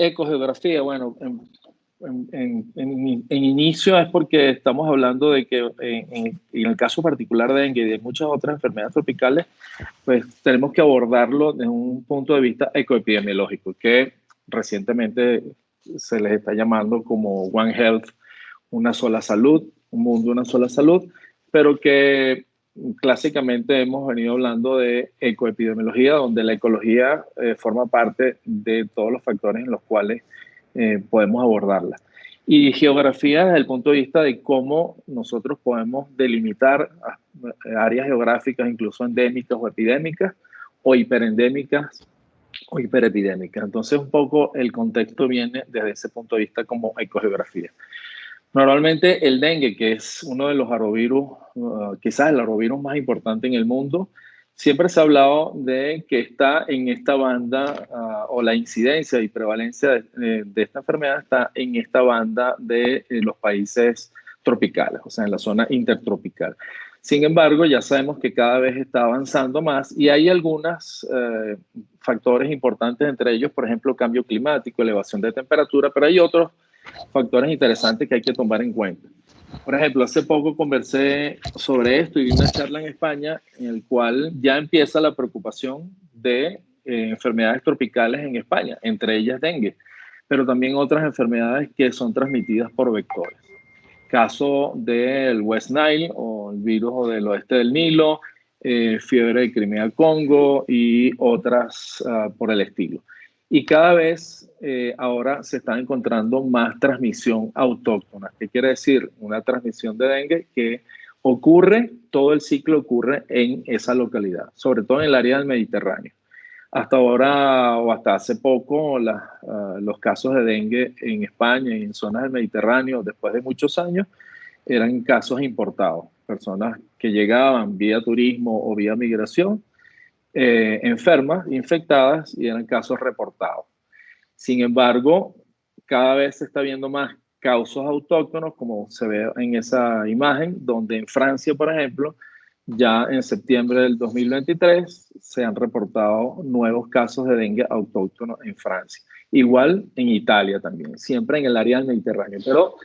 ecogeografía? Bueno, en inicio es porque estamos hablando de que en el caso particular de dengue y de muchas otras enfermedades tropicales, pues tenemos que abordarlo desde un punto de vista ecoepidemiológico, que recientemente se les está llamando como One Health, una sola salud, un mundo, una sola salud, pero que clásicamente hemos venido hablando de ecoepidemiología, donde la ecología forma parte de todos los factores en los cuales podemos abordarla. Y geografía desde el punto de vista de cómo nosotros podemos delimitar áreas geográficas, incluso endémicas o epidémicas, o hiperendémicas o hiperepidémicas. Entonces, un poco el contexto viene desde ese punto de vista como ecogeografía. Normalmente el dengue, que es uno de los arbovirus, quizás el arbovirus más importante en el mundo, siempre se ha hablado de que está en esta banda, o la incidencia y prevalencia de esta enfermedad está en esta banda de los países tropicales, o sea, en la zona intertropical. Sin embargo, ya sabemos que cada vez está avanzando más y hay algunos factores importantes, entre ellos, por ejemplo, cambio climático, elevación de temperatura, pero hay otros factores interesantes que hay que tomar en cuenta. Por ejemplo, hace poco conversé sobre esto y di una charla en España en el cual ya empieza la preocupación de enfermedades tropicales en España, entre ellas dengue, pero también otras enfermedades que son transmitidas por vectores. Caso del West Nile o el virus del oeste del Nilo, fiebre de Crimea-Congo y otras por el estilo. Y cada vez ahora se está encontrando más transmisión autóctona. ¿Qué quiere decir? Una transmisión de dengue que ocurre, todo el ciclo ocurre en esa localidad, sobre todo en el área del Mediterráneo. Hasta ahora o hasta hace poco los casos de dengue en España y en zonas del Mediterráneo, después de muchos años, eran casos importados. Personas que llegaban vía turismo o vía migración, enfermas, infectadas, y eran casos reportados. Sin embargo, cada vez se está viendo más casos autóctonos, como se ve en esa imagen, donde en Francia, por ejemplo, ya en septiembre del 2023 se han reportado nuevos casos de dengue autóctono en Francia. Igual en Italia también, siempre en el área del Mediterráneo, pero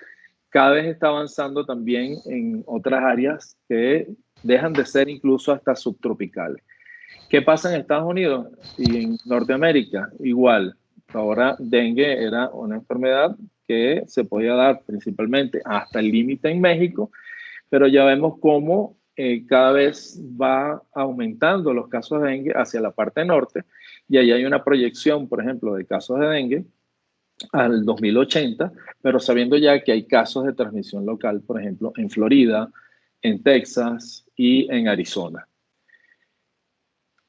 cada vez está avanzando también en otras áreas que dejan de ser incluso hasta subtropicales. ¿Qué pasa en Estados Unidos y en Norteamérica? Igual, ahora dengue era una enfermedad que se podía dar principalmente hasta el límite en México, pero ya vemos cómo cada vez va aumentando los casos de dengue hacia la parte norte, y ahí hay una proyección, por ejemplo, de casos de dengue al 2080, pero sabiendo ya que hay casos de transmisión local, por ejemplo, en Florida, en Texas y en Arizona.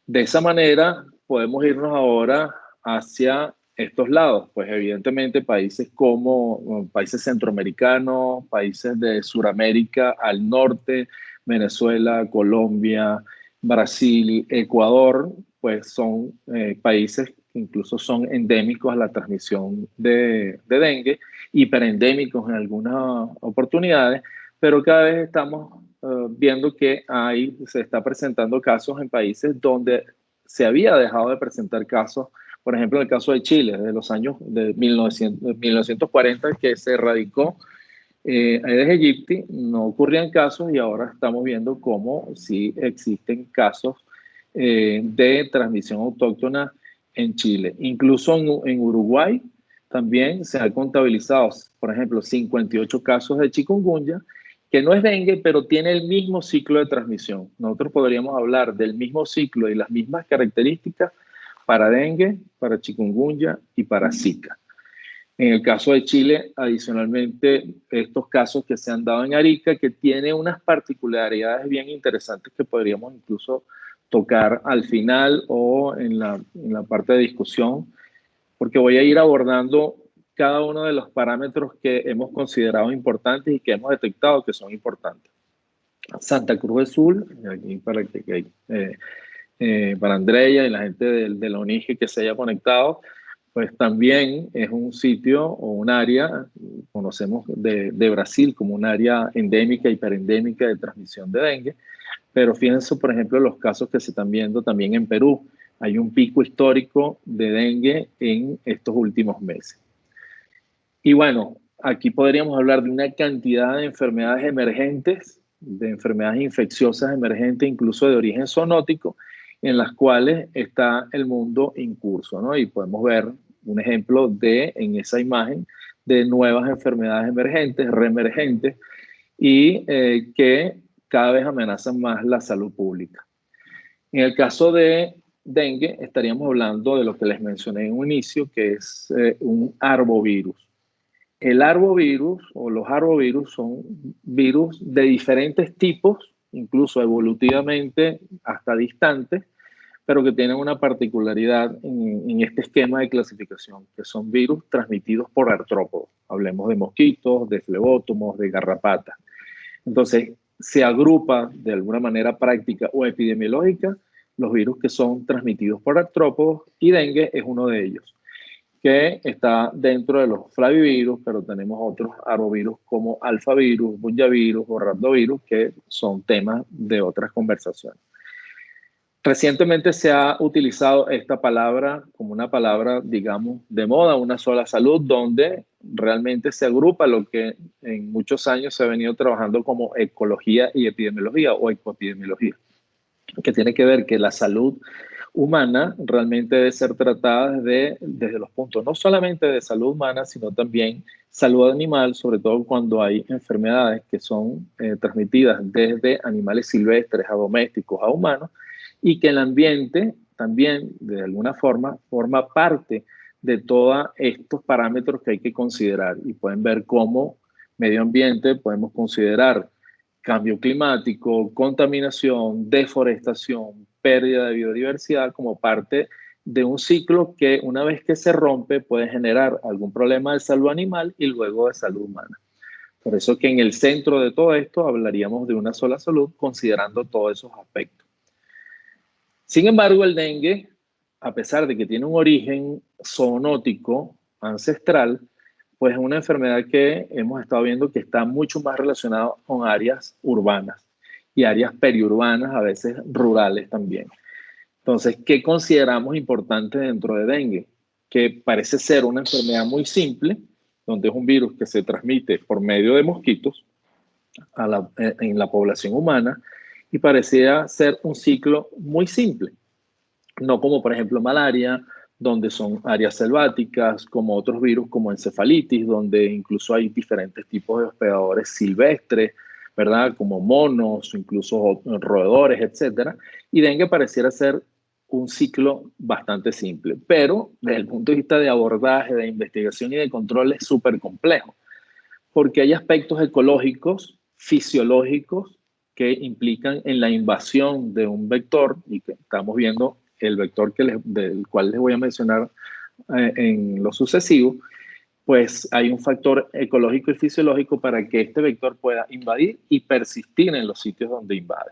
De esa manera podemos irnos ahora hacia estos lados, pues evidentemente países como países centroamericanos, países de Sudamérica al norte, Venezuela, Colombia, Brasil, Ecuador, pues son países que incluso son endémicos a la transmisión de dengue, hiperendémicos en algunas oportunidades, pero cada vez estamos viendo que se está presentando casos en países donde se había dejado de presentar casos. Por ejemplo, en el caso de Chile, de los años de 1940, que se erradicó Aedes aegypti, no ocurrían casos, y ahora estamos viendo cómo sí existen casos de transmisión autóctona en Chile. Incluso en Uruguay también se han contabilizado, por ejemplo, 58 casos de chikungunya, que no es dengue, pero tiene el mismo ciclo de transmisión. Nosotros podríamos hablar del mismo ciclo y las mismas características para dengue, para chikungunya y para Zika. En el caso de Chile, adicionalmente, estos casos que se han dado en Arica, que tiene unas particularidades bien interesantes que podríamos incluso tocar al final o en la parte de discusión, porque voy a ir abordando cada uno de los parámetros que hemos considerado importantes y que hemos detectado que son importantes. Santa Cruz del Sur, aquí para Andrea y la gente de la ONIGE que se haya conectado, pues también es un sitio o un área, conocemos de Brasil como un área endémica, hiperendémica de transmisión de dengue, pero fíjense, por ejemplo, los casos que se están viendo también en Perú. Hay un pico histórico de dengue en estos últimos meses. Y bueno, aquí podríamos hablar de una cantidad de enfermedades emergentes, de enfermedades infecciosas emergentes, incluso de origen zoonótico, en las cuales está el mundo en curso, ¿no? Y podemos ver un ejemplo en esa imagen, de nuevas enfermedades emergentes, reemergentes, y que cada vez amenazan más la salud pública. En el caso de dengue, estaríamos hablando de lo que les mencioné en un inicio, que es un arbovirus. El arbovirus o los arbovirus son virus de diferentes tipos, incluso evolutivamente hasta distantes, pero que tienen una particularidad en este esquema de clasificación, que son virus transmitidos por artrópodos. Hablemos de mosquitos, de flebótomos, de garrapatas. Entonces, se agrupa de alguna manera práctica o epidemiológica los virus que son transmitidos por artrópodos, y dengue es uno de ellos, que está dentro de los flavivirus, pero tenemos otros arbovirus como alfavirus, bunyavirus o rhabdovirus, que son temas de otras conversaciones. Recientemente se ha utilizado esta palabra como una palabra, digamos, de moda, una sola salud, donde realmente se agrupa lo que en muchos años se ha venido trabajando como ecología y epidemiología o ecoepidemiología, que tiene que ver que la salud humana realmente debe ser tratada desde los puntos no solamente de salud humana, sino también salud animal, sobre todo cuando hay enfermedades que son transmitidas desde animales silvestres a domésticos a humanos, y que el ambiente también de alguna forma forma parte de todos estos parámetros que hay que considerar. Y pueden ver cómo medio ambiente podemos considerar cambio climático, contaminación, deforestación, pérdida de biodiversidad como parte de un ciclo que una vez que se rompe puede generar algún problema de salud animal y luego de salud humana. Por eso que en el centro de todo esto hablaríamos de una sola salud considerando todos esos aspectos. Sin embargo, el dengue, a pesar de que tiene un origen zoonótico ancestral, pues es una enfermedad que hemos estado viendo que está mucho más relacionada con áreas urbanas y áreas periurbanas, a veces rurales también. Entonces, ¿qué consideramos importante dentro de dengue? Que parece ser una enfermedad muy simple, donde es un virus que se transmite por medio de mosquitos en la población humana, y parecía ser un ciclo muy simple, no como por ejemplo malaria, donde son áreas selváticas, como otros virus como encefalitis, donde incluso hay diferentes tipos de hospedadores silvestres, ¿verdad? Como monos, incluso roedores, etcétera. Y dengue pareciera ser un ciclo bastante simple, pero desde el punto de vista de abordaje, de investigación y de control es súper complejo, porque hay aspectos ecológicos, fisiológicos, que implican en la invasión de un vector, y que estamos viendo el vector del cual les voy a mencionar en lo sucesivo. Pues hay un factor ecológico y fisiológico para que este vector pueda invadir y persistir en los sitios donde invade.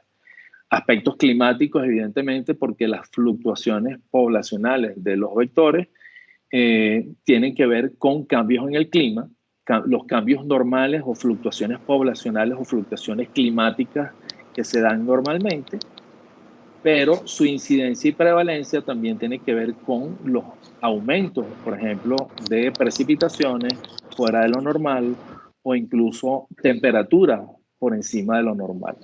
Aspectos climáticos, evidentemente, porque las fluctuaciones poblacionales de los vectores tienen que ver con cambios en el clima, los cambios normales o fluctuaciones poblacionales o fluctuaciones climáticas que se dan normalmente, pero su incidencia y prevalencia también tiene que ver con los aumentos, por ejemplo, de precipitaciones fuera de lo normal o incluso temperaturas por encima de lo normal.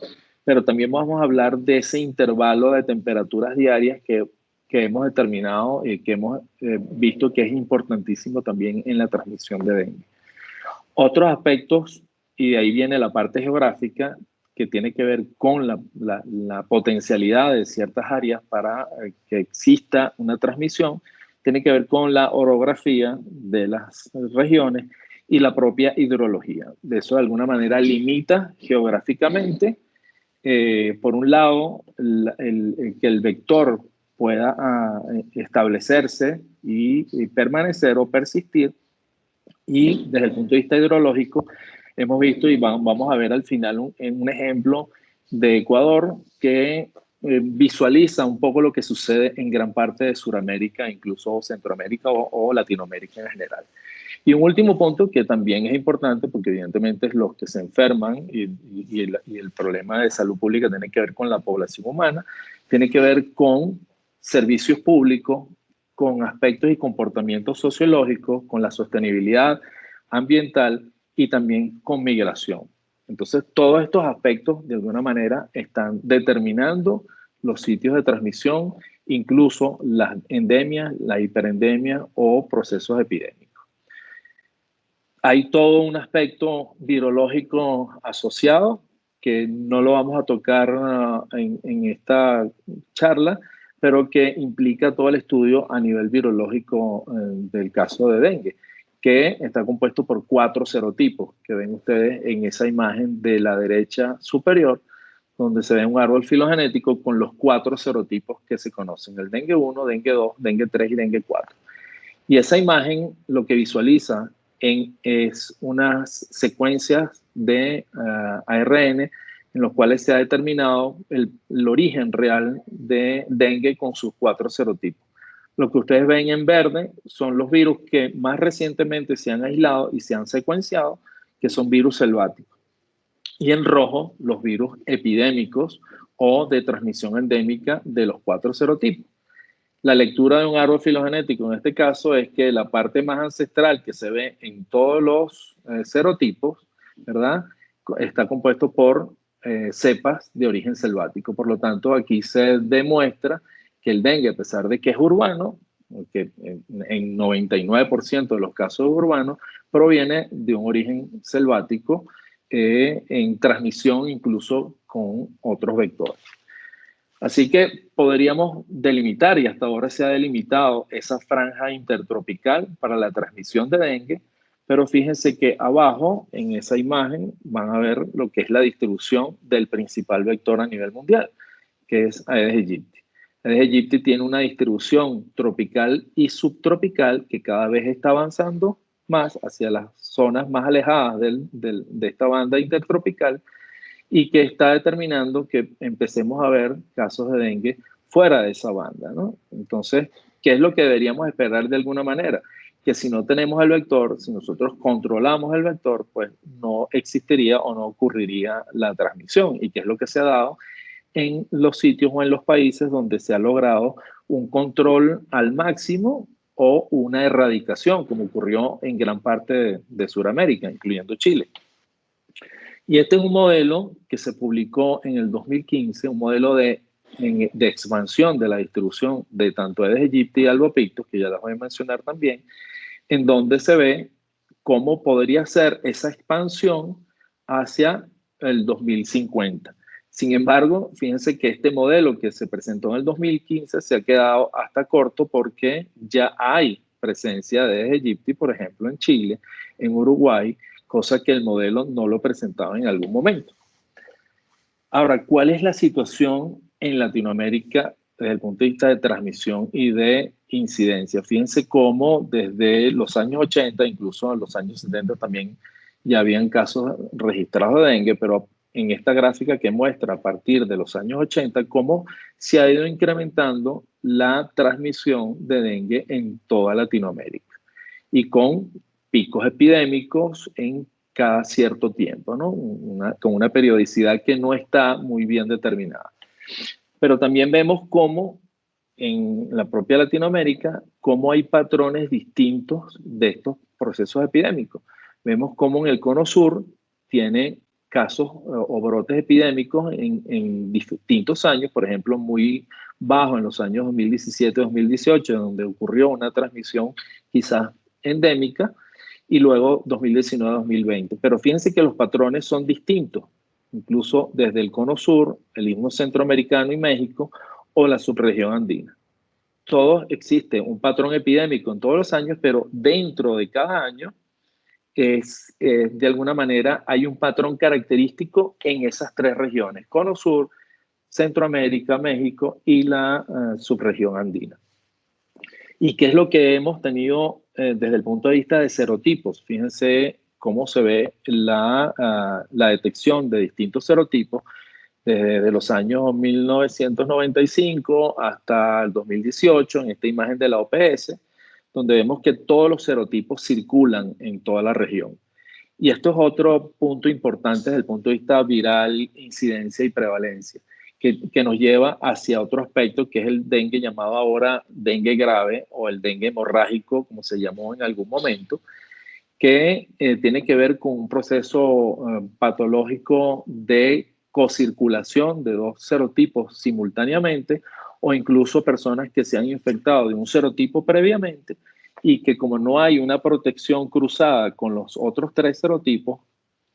Pero también vamos a hablar de ese intervalo de temperaturas diarias que hemos determinado y que hemos visto que es importantísimo también en la transmisión de dengue. Otros aspectos, y de ahí viene la parte geográfica, que tiene que ver con la potencialidad de ciertas áreas para que exista una transmisión, tiene que ver con la orografía de las regiones y la propia hidrología. De eso de alguna manera limita geográficamente, por un lado, que el vector pueda establecerse y permanecer o persistir, y desde el punto de vista hidrológico, hemos visto y vamos a ver al final un ejemplo de Ecuador que visualiza un poco lo que sucede en gran parte de Sudamérica, incluso Centroamérica o Latinoamérica en general. Y un último punto que también es importante, porque evidentemente es los que se enferman y el problema de salud pública tiene que ver con la población humana, tiene que ver con servicios públicos, con aspectos y comportamientos sociológicos, con la sostenibilidad ambiental y también con migración. Entonces, todos estos aspectos, de alguna manera, están determinando los sitios de transmisión, incluso las endemias, la hiperendemia o procesos epidémicos. Hay todo un aspecto virológico asociado que no lo vamos a tocar en esta charla, pero que implica todo el estudio a nivel virológico del caso de dengue, que está compuesto por 4 serotipos que ven ustedes en esa imagen de la derecha superior, donde se ve un árbol filogenético con los 4 serotipos que se conocen: el dengue 1, dengue 2, dengue 3 y dengue 4. Y esa imagen lo que visualiza es unas secuencias de ARN en los cuales se ha determinado el origen real de dengue con sus 4 serotipos. Lo que ustedes ven en verde son los virus que más recientemente se han aislado y se han secuenciado, que son virus selváticos. Y en rojo, los virus epidémicos o de transmisión endémica de los 4 serotipos. La lectura de un árbol filogenético en este caso es que la parte más ancestral que se ve en todos los serotipos, ¿verdad?, está compuesto por cepas de origen selvático. Por lo tanto, aquí se demuestra que el dengue, a pesar de que es urbano, que en 99% de los casos es urbano, proviene de un origen selvático en transmisión incluso con otros vectores. Así que podríamos delimitar, y hasta ahora se ha delimitado, esa franja intertropical para la transmisión de dengue, pero fíjense que abajo, en esa imagen, van a ver lo que es la distribución del principal vector a nivel mundial, que es Aedes aegypti. Aedes aegypti tiene una distribución tropical y subtropical que cada vez está avanzando más hacia las zonas más alejadas de esta banda intertropical, y que está determinando que empecemos a ver casos de dengue fuera de esa banda, ¿no? Entonces, ¿qué es lo que deberíamos esperar de alguna manera? Que si no tenemos el vector, si nosotros controlamos el vector, pues no existiría o no ocurriría la transmisión. ¿Y qué es lo que se ha dado en los sitios o en los países donde se ha logrado un control al máximo o una erradicación, como ocurrió en gran parte de Sudamérica, incluyendo Chile? Y este es un modelo que se publicó en el 2015, un modelo de expansión de la distribución de tanto Aedes aegypti y albopictus, que ya las voy a mencionar también, en donde se ve cómo podría ser esa expansión hacia el 2050. Sin embargo, fíjense que este modelo que se presentó en el 2015 se ha quedado hasta corto porque ya hay presencia de Aedes aegypti, por ejemplo, en Chile, en Uruguay, cosa que el modelo no lo presentaba en algún momento. Ahora, ¿cuál es la situación en Latinoamérica desde el punto de vista de transmisión y de incidencia? Fíjense cómo desde los años 80, incluso en los años 70 también ya habían casos registrados de dengue, pero en esta gráfica que muestra a partir de los años 80 cómo se ha ido incrementando la transmisión de dengue en toda Latinoamérica y con picos epidémicos en cada cierto tiempo, ¿no? Con una periodicidad que no está muy bien determinada. Pero también vemos cómo en la propia Latinoamérica, cómo hay patrones distintos de estos procesos epidémicos. Vemos cómo en el cono sur tiene casos o brotes epidémicos en distintos años, por ejemplo, muy bajo en los años 2017-2018, donde ocurrió una transmisión quizás endémica, y luego 2019-2020. Pero fíjense que los patrones son distintos, incluso desde el cono sur, el istmo centroamericano y México, o la subregión andina. Todo existe un patrón epidémico en todos los años, pero dentro de cada año de alguna manera hay un patrón característico en esas 3 regiones: cono sur, Centroamérica, México y la subregión andina. ¿Y qué es lo que hemos tenido desde el punto de vista de serotipos? Fíjense cómo se ve la detección de distintos serotipos desde los años 1995 hasta el 2018, en esta imagen de la OPS, donde vemos que todos los serotipos circulan en toda la región. Y esto es otro punto importante desde el punto de vista viral, incidencia y prevalencia, que nos lleva hacia otro aspecto, que es el dengue llamado ahora dengue grave o el dengue hemorrágico, como se llamó en algún momento, que tiene que ver con un proceso patológico de cocirculación de dos serotipos simultáneamente, o incluso personas que se han infectado de un serotipo previamente y que, como no hay una protección cruzada con los otros tres serotipos,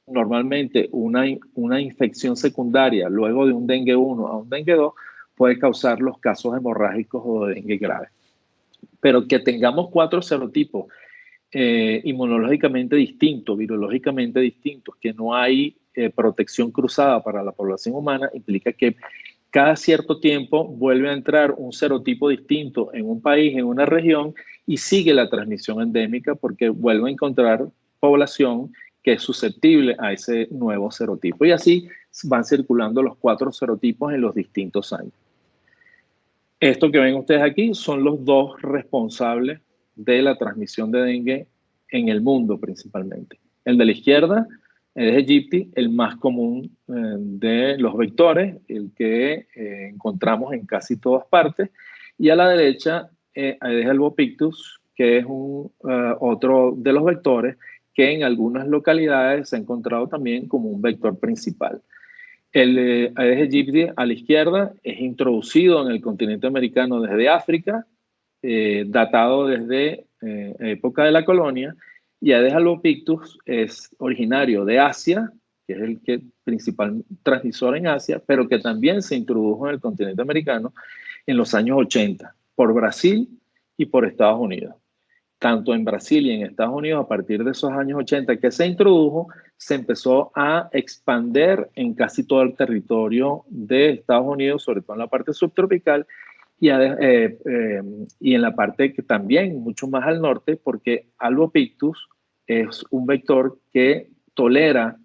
normalmente una infección secundaria luego de un dengue 1 a un dengue 2 puede causar los casos hemorrágicos o de dengue grave. Pero que tengamos cuatro serotipos inmunológicamente distintos, virológicamente distintos, que no hay protección cruzada para la población humana, implica que cada cierto tiempo vuelve a entrar un serotipo distinto en un país, en una región, y sigue la transmisión endémica porque vuelve a encontrar población que es susceptible a ese nuevo serotipo. Y así van circulando los cuatro serotipos en los distintos años. Esto que ven ustedes aquí son los dos responsables de la transmisión de dengue en el mundo principalmente. El de la izquierda, Aedes aegypti, el más común de los vectores, el que encontramos en casi todas partes, y a la derecha, Aedes albopictus, que es otro de los vectores que en algunas localidades se ha encontrado también como un vector principal. El Aedes aegypti a la izquierda es introducido en el continente americano desde África, datado desde época de la colonia, y Aedes albopictus es originario de Asia, que es el principal transmisor en Asia, pero que también se introdujo en el continente americano en los años 80 por Brasil y por Estados Unidos. Tanto en Brasil y en Estados Unidos, a partir de esos años 80 que se introdujo, se empezó a expandir en casi todo el territorio de Estados Unidos, sobre todo en la parte subtropical, y en la parte que también mucho más al norte, porque albopictus es un vector que tolera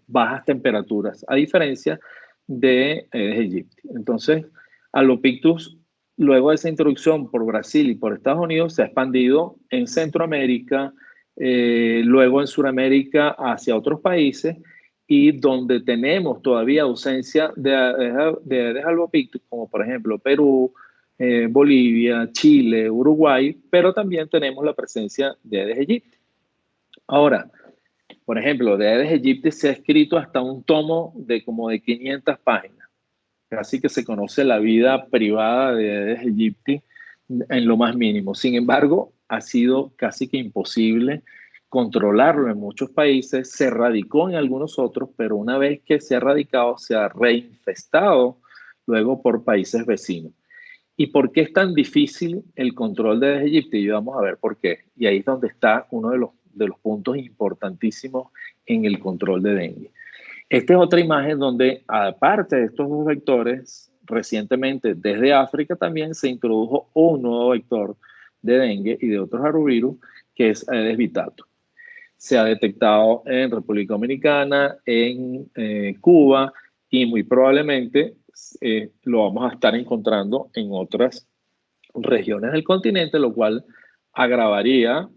bajas temperaturas, a diferencia de Aedes aegypti. Entonces, albopictus, luego de esa introducción por Brasil y por Estados Unidos, se ha expandido en Centroamérica, luego en Sudamérica hacia otros países, y donde tenemos todavía ausencia de Aedes albopictus, como por ejemplo Perú, Bolivia, Chile, Uruguay, pero también tenemos la presencia de Aedes aegypti. Ahora, por ejemplo, de Aedes aegypti se ha escrito hasta un tomo de como de 500 páginas. Casi que se conoce la vida privada de Aedes aegypti en lo más mínimo. Sin embargo, ha sido casi que imposible controlarlo en muchos países. Se erradicó en algunos otros, pero una vez que se ha erradicado, se ha reinfestado luego por países vecinos. ¿Y por qué es tan difícil el control de Aedes aegypti? Y vamos a ver por qué. Y ahí es donde está uno de los puntos importantísimos en el control de dengue. Esta es otra imagen donde, aparte de estos dos vectores, recientemente desde África también se introdujo un nuevo vector de dengue y de otros arbovirus, que es Aedes vitato. Se ha detectado en República Dominicana, en Cuba, y muy probablemente lo vamos a estar encontrando en otras regiones del continente, lo cual agravaría,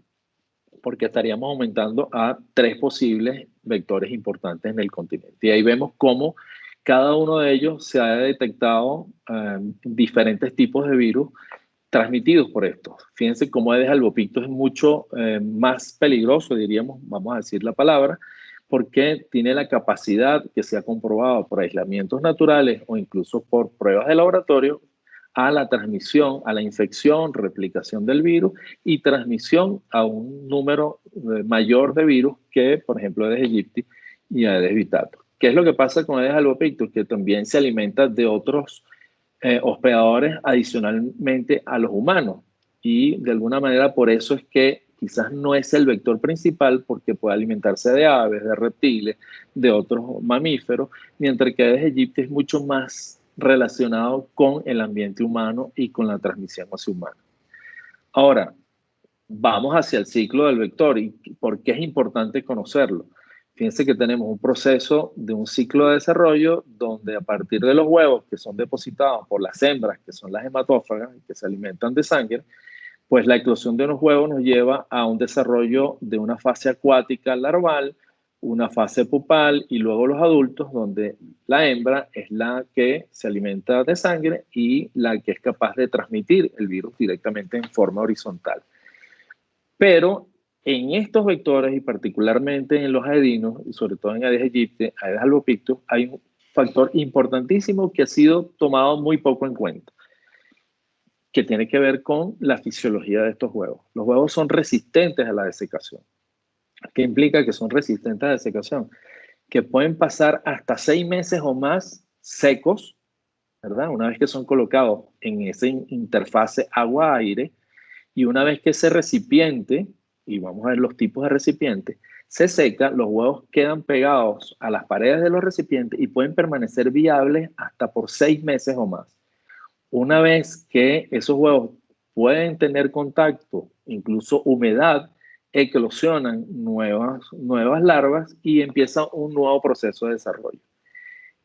porque estaríamos aumentando a 3 posibles vectores importantes en el continente. Y ahí vemos cómo cada uno de ellos se ha detectado diferentes tipos de virus transmitidos por estos. Fíjense cómo Aedes albopictus es mucho más peligroso, diríamos, vamos a decir la palabra, porque tiene la capacidad que se ha comprobado por aislamientos naturales o incluso por pruebas de laboratorio a la transmisión, a la infección, replicación del virus y transmisión a un número mayor de virus que, por ejemplo, Aedes aegypti y Aedes vitato. ¿Qué es lo que pasa con Aedes albopictus? Que también se alimenta de otros hospedadores adicionalmente a los humanos, y de alguna manera por eso es que quizás no es el vector principal, porque puede alimentarse de aves, de reptiles, de otros mamíferos, mientras que Aedes aegypti es mucho más relacionado con el ambiente humano y con la transmisión hacia humanos. Ahora, vamos hacia el ciclo del vector. ¿Y por qué es importante conocerlo? Fíjense que tenemos un proceso de un ciclo de desarrollo donde, a partir de los huevos que son depositados por las hembras, que son las hematófagas, que se alimentan de sangre, pues la eclosión de unos huevos nos lleva a un desarrollo de una fase acuática larval, una fase pupal y luego los adultos, donde la hembra es la que se alimenta de sangre y la que es capaz de transmitir el virus directamente en forma horizontal. Pero en estos vectores, y particularmente en los aedinos, y sobre todo en Aedes aegypti, Aedes albopictus, hay un factor importantísimo que ha sido tomado muy poco en cuenta, que tiene que ver con la fisiología de estos huevos. Los huevos son resistentes a la desecación. ¿Qué implica que son resistentes a la desecación? Que pueden pasar hasta 6 meses o más secos, ¿verdad? Una vez que son colocados en esa interfase agua-aire, y una vez que ese recipiente, y vamos a ver los tipos de recipientes, se seca, los huevos quedan pegados a las paredes de los recipientes y pueden permanecer viables hasta por 6 meses o más. Una vez que esos huevos pueden tener contacto, incluso humedad, eclosionan nuevas larvas y empieza un nuevo proceso de desarrollo.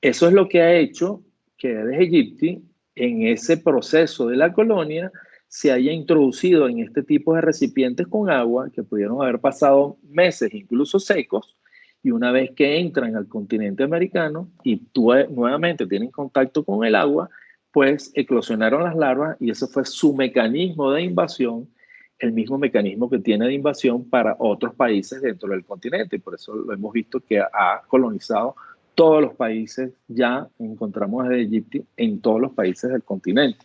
Eso es lo que ha hecho que Aedes aegypti, en ese proceso de la colonia, se haya introducido en este tipo de recipientes con agua que pudieron haber pasado meses, incluso secos, y una vez que entran al continente americano y nuevamente tienen contacto con el agua, pues eclosionaron las larvas y ese fue su mecanismo de invasión, el mismo mecanismo que tiene de invasión para otros países dentro del continente. Y por eso lo hemos visto que ha colonizado todos los países, ya encontramos Aedes aegypti en todos los países del continente.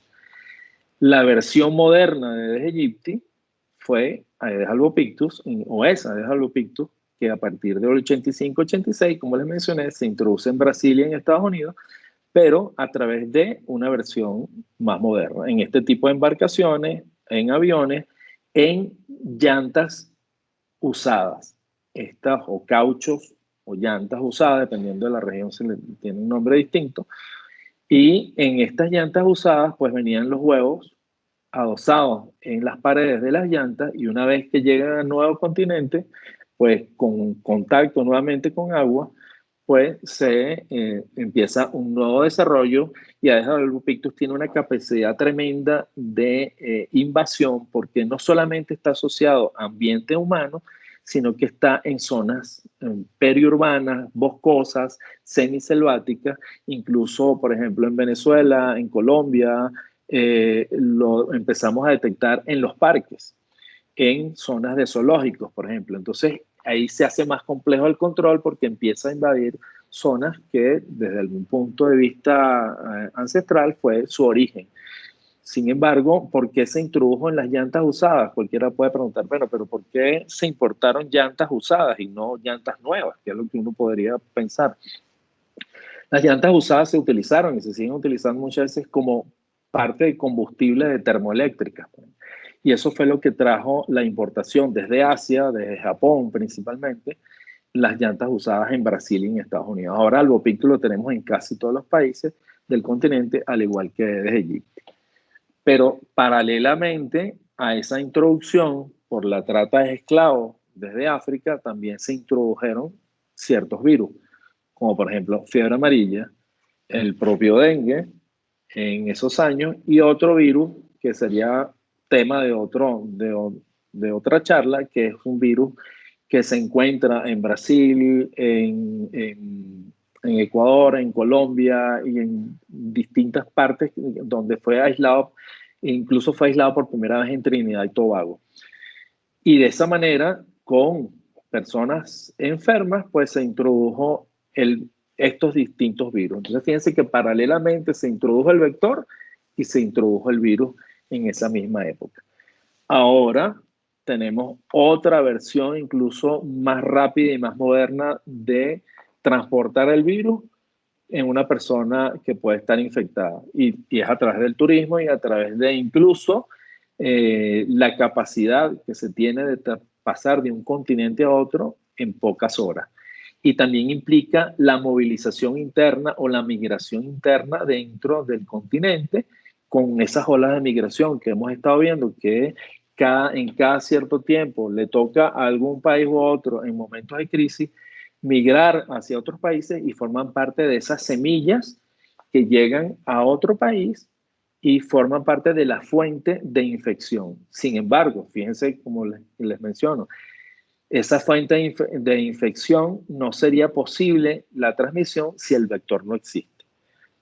La versión moderna de Aedes aegypti fue Aedes albopictus, o es Aedes albopictus, que a partir del 85-86, como les mencioné, se introduce en Brasil y en Estados Unidos, pero a través de una versión más moderna, en este tipo de embarcaciones, en aviones, en llantas usadas, estas o cauchos o llantas usadas, dependiendo de la región, se le tiene un nombre distinto. Y en estas llantas usadas, pues venían los huevos adosados en las paredes de las llantas y una vez que llegan al nuevo continente, pues con contacto nuevamente con agua, pues se empieza un nuevo desarrollo y Aedes albopictus tiene una capacidad tremenda de invasión porque no solamente está asociado a ambiente humano, sino que está en zonas periurbanas, boscosas, semiselváticas, incluso, por ejemplo, en Venezuela, en Colombia, lo empezamos a detectar en los parques, en zonas de zoológicos, por ejemplo. Entonces, ahí se hace más complejo el control porque empieza a invadir zonas que desde algún punto de vista ancestral fue su origen. Sin embargo, ¿por qué se introdujo en las llantas usadas? Cualquiera puede preguntar, bueno, pero ¿por qué se importaron llantas usadas y no llantas nuevas? Que es lo que uno podría pensar. Las llantas usadas se utilizaron y se siguen utilizando muchas veces como parte de combustible de termoeléctricas. Y eso fue lo que trajo la importación desde Asia, desde Japón principalmente, las llantas usadas en Brasil y en Estados Unidos. Ahora albopictus lo tenemos en casi todos los países del continente, al igual que desde Egipto. Pero paralelamente a esa introducción por la trata de esclavos desde África, también se introdujeron ciertos virus, como por ejemplo fiebre amarilla, el propio dengue en esos años y otro virus que sería tema de otra charla, que es un virus que se encuentra en Brasil, en Ecuador, en Colombia y en distintas partes donde fue aislado, incluso fue aislado por primera vez en Trinidad y Tobago. Y de esa manera, con personas enfermas, pues se introdujo estos distintos virus. Entonces, fíjense que paralelamente se introdujo el vector y se introdujo el virus en esa misma época. Ahora tenemos otra versión incluso más rápida y más moderna de transportar el virus en una persona que puede estar infectada. Y es a través del turismo y a través de incluso la capacidad que se tiene de pasar de un continente a otro en pocas horas. Y también implica la movilización interna o la migración interna dentro del continente con esas olas de migración que hemos estado viendo que en cada cierto tiempo le toca a algún país u otro en momentos de crisis migrar hacia otros países y forman parte de esas semillas que llegan a otro país y forman parte de la fuente de infección. Sin embargo, fíjense como les menciono, esa fuente de infección no sería posible la transmisión si el vector no existe.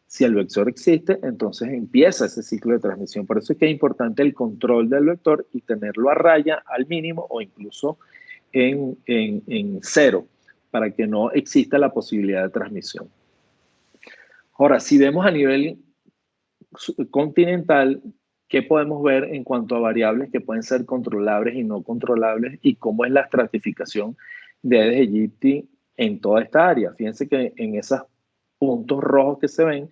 Si el vector existe, entonces empieza ese ciclo de transmisión. Por eso es que es importante el control del vector y tenerlo a raya, al mínimo o incluso en cero, para que no exista la posibilidad de transmisión. Ahora, si vemos a nivel continental, ¿qué podemos ver en cuanto a variables que pueden ser controlables y no controlables y cómo es la estratificación de Aedes aegypti en toda esta área? Fíjense que en esos puntos rojos que se ven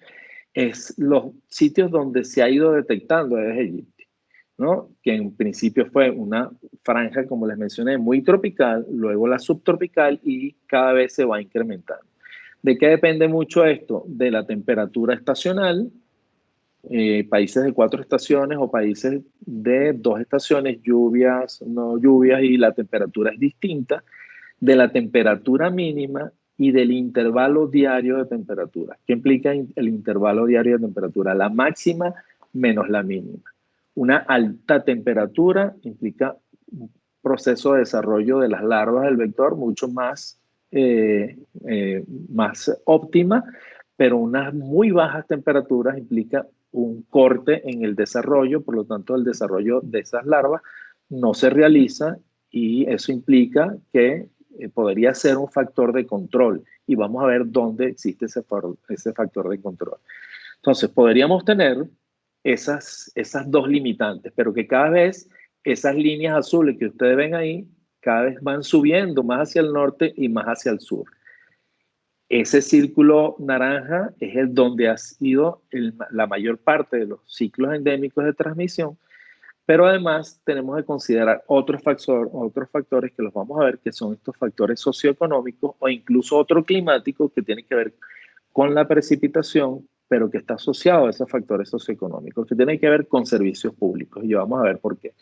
es los sitios donde se ha ido detectando Aedes aegypti, ¿no? Que en principio fue una franja, como les mencioné, muy tropical, luego la subtropical y cada vez se va incrementando. ¿De qué depende mucho esto? De la temperatura estacional. Países de 4 estaciones o países de 2 estaciones, lluvias, no lluvias, y la temperatura es distinta, de la temperatura mínima y del intervalo diario de temperatura. ¿Qué implica el intervalo diario de temperatura? La máxima menos la mínima. Una alta temperatura implica un proceso de desarrollo de las larvas del vector mucho más, más óptima, pero unas muy bajas temperaturas implica un corte en el desarrollo, por lo tanto el desarrollo de esas larvas no se realiza y eso implica que podría ser un factor de control y vamos a ver dónde existe ese factor de control. Entonces podríamos tener esas dos limitantes, pero que cada vez esas líneas azules que ustedes ven ahí, cada vez van subiendo más hacia el norte y más hacia el sur. Ese círculo naranja es el donde ha sido la mayor parte de los ciclos endémicos de transmisión, pero además tenemos que considerar otros factores que los vamos a ver, que son estos factores socioeconómicos o incluso otro climático que tiene que ver con la precipitación, pero que está asociado a esos factores socioeconómicos, que tiene que ver con servicios públicos. Y vamos a ver por qué.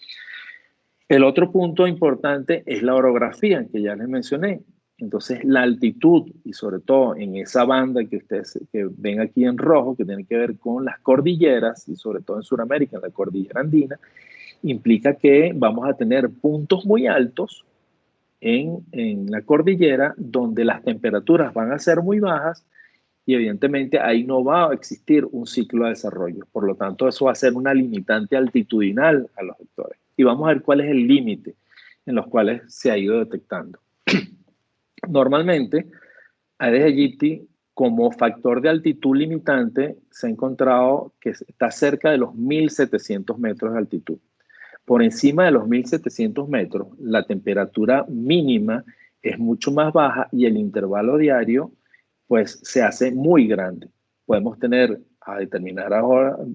El otro punto importante es la orografía, que ya les mencioné. Entonces, la altitud, y sobre todo en esa banda que ustedes que ven aquí en rojo, que tiene que ver con las cordilleras, y sobre todo en Sudamérica, en la cordillera andina, implica que vamos a tener puntos muy altos en la cordillera donde las temperaturas van a ser muy bajas y evidentemente ahí no va a existir un ciclo de desarrollo. Por lo tanto, eso va a ser una limitante altitudinal a los vectores. Y vamos a ver cuál es el límite en los cuales se ha ido detectando. Normalmente, Aedes aegypti, como factor de altitud limitante, se ha encontrado que está cerca de los 1.700 metros de altitud. Por encima de los 1.700 metros, la temperatura mínima es mucho más baja y el intervalo diario pues se hace muy grande. Podemos tener a determinadas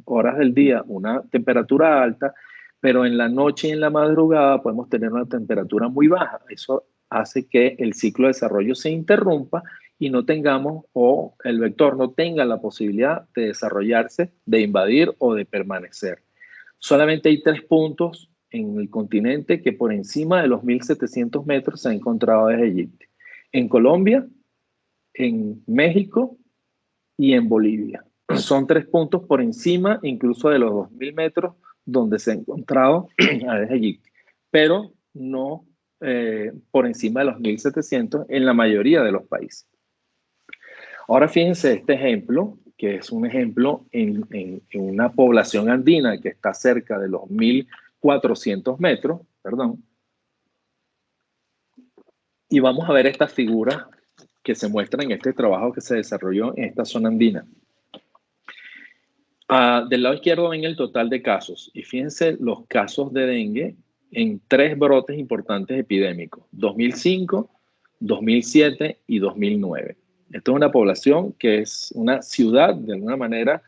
horas del día una temperatura alta, pero en la noche y en la madrugada podemos tener una temperatura muy baja. Eso hace que el ciclo de desarrollo se interrumpa y no tengamos o el vector no tenga la posibilidad de desarrollarse, de invadir o de permanecer. Solamente hay 3 puntos en el continente que por encima de los 1.700 metros se ha encontrado Aedes aegypti. En Colombia, en México y en Bolivia. Son 3 puntos por encima incluso de los 2.000 metros donde se ha encontrado Aedes aegypti, pero no por encima de los 1.700 en la mayoría de los países. Ahora fíjense este ejemplo, que es un ejemplo en una población andina que está cerca de los 1.400 metros, perdón. Y vamos a ver esta figura que se muestra en este trabajo que se desarrolló en esta zona andina. Del lado izquierdo ven el total de casos y fíjense los casos de dengue en 3 brotes importantes epidémicos, 2005, 2007 y 2009. Esta es una población que es una ciudad, de alguna manera,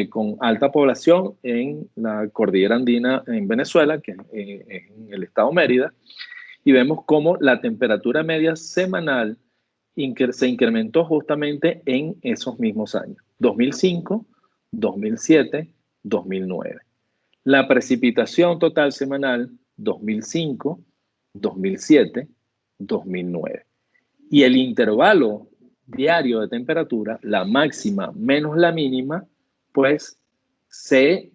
con alta población en la cordillera andina en Venezuela, que es en el estado Mérida, y vemos cómo la temperatura media semanal se incrementó justamente en esos mismos años, 2005, 2007, 2009. La precipitación total semanal, 2005, 2007, 2009. Y el intervalo diario de temperatura, la máxima menos la mínima, pues se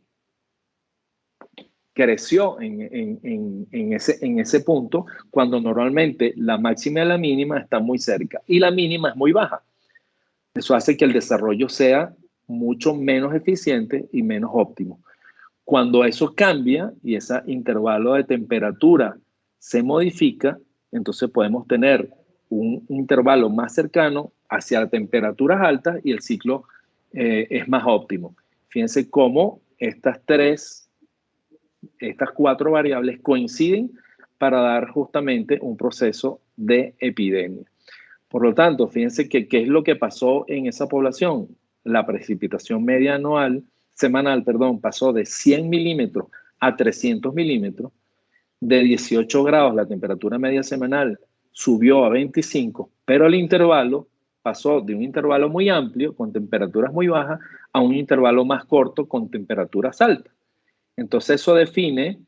creció en ese punto, cuando normalmente la máxima y la mínima están muy cerca y la mínima es muy baja. Eso hace que el desarrollo sea mucho menos eficiente y menos óptimo. Cuando eso cambia y ese intervalo de temperatura se modifica, entonces podemos tener un intervalo más cercano hacia temperaturas altas y el ciclo es más óptimo. Fíjense cómo estas cuatro variables coinciden para dar justamente un proceso de epidemia. Por lo tanto, fíjense que qué es lo que pasó en esa población. La precipitación media semanal, pasó de 100 milímetros a 300 milímetros. De 18 grados, la temperatura media semanal subió a 25, pero el intervalo pasó de un intervalo muy amplio, con temperaturas muy bajas, a un intervalo más corto, con temperaturas altas. Entonces eso define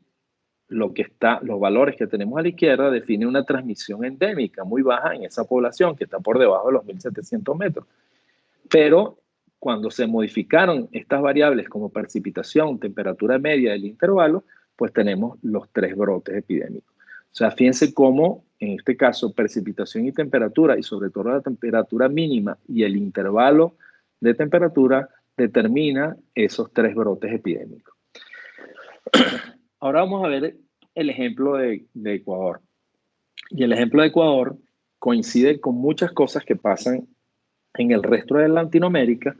los valores que tenemos a la izquierda, define una transmisión endémica muy baja en esa población que está por debajo de los 1.700 metros. Pero cuando se modificaron estas variables como precipitación, temperatura media del intervalo, pues tenemos los 3 brotes epidémicos. O sea, fíjense cómo en este caso precipitación y temperatura, y sobre todo la temperatura mínima y el intervalo de temperatura, determina esos 3 brotes epidémicos. Ahora vamos a ver el ejemplo de Ecuador. Y el ejemplo de Ecuador coincide con muchas cosas que pasan en el resto de Latinoamérica,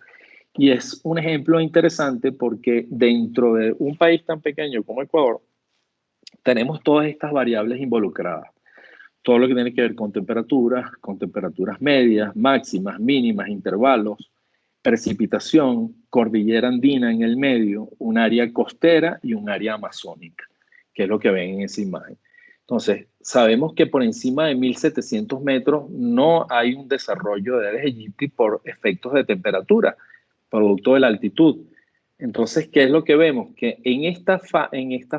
y es un ejemplo interesante porque dentro de un país tan pequeño como Ecuador tenemos todas estas variables involucradas. Todo lo que tiene que ver con temperaturas medias, máximas, mínimas, intervalos, precipitación, cordillera andina en el medio, un área costera y un área amazónica, que es lo que ven en esa imagen. Entonces, sabemos que por encima de 1.700 metros no hay un desarrollo de Aedes aegypti por efectos de temperatura, producto de la altitud. Entonces, ¿qué es lo que vemos? Que en esta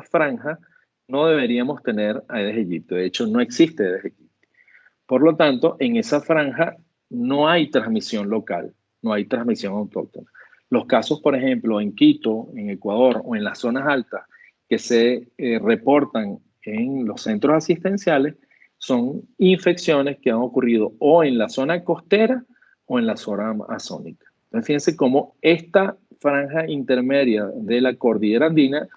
franja no deberíamos tener Aedes aegypti. De hecho, no existe Aedes aegypti. Por lo tanto, en esa franja no hay transmisión local, no hay transmisión autóctona. Los casos, por ejemplo, en Quito, en Ecuador o en las zonas altas que se reportan en los centros asistenciales son infecciones que han ocurrido o en la zona costera o en la zona amazónica. Entonces, fíjense cómo esta franja intermedia de la cordillera andina,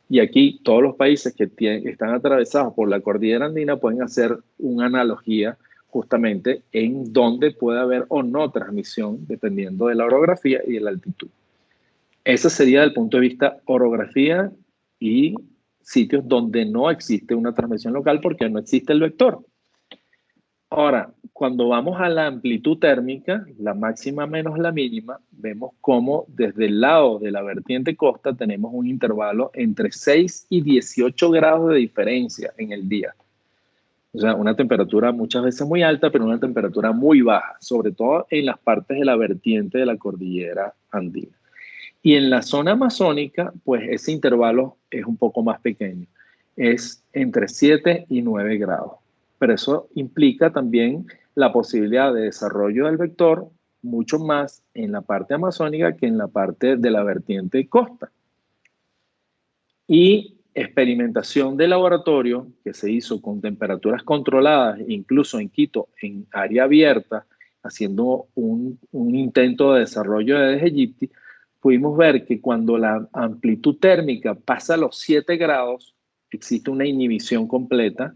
y aquí todos los países que están atravesados por la cordillera andina pueden hacer una analogía justamente en donde puede haber o no transmisión dependiendo de la orografía y de la altitud. Ese sería desde el punto de vista orografía y sitios donde no existe una transmisión local porque no existe el vector. Ahora, cuando vamos a la amplitud térmica, la máxima menos la mínima, vemos cómo desde el lado de la vertiente costa tenemos un intervalo entre 6 y 18 grados de diferencia en el día. O sea, una temperatura muchas veces muy alta, pero una temperatura muy baja, sobre todo en las partes de la vertiente de la cordillera andina. Y en la zona amazónica, pues ese intervalo es un poco más pequeño, es entre 7 y 9 grados. Pero eso implica también la posibilidad de desarrollo del vector mucho más en la parte amazónica que en la parte de la vertiente costa. Y experimentación de laboratorio que se hizo con temperaturas controladas, incluso en Quito, en área abierta, haciendo un intento de desarrollo de Aedes aegypti, pudimos ver que cuando la amplitud térmica pasa a los 7 grados, existe una inhibición completa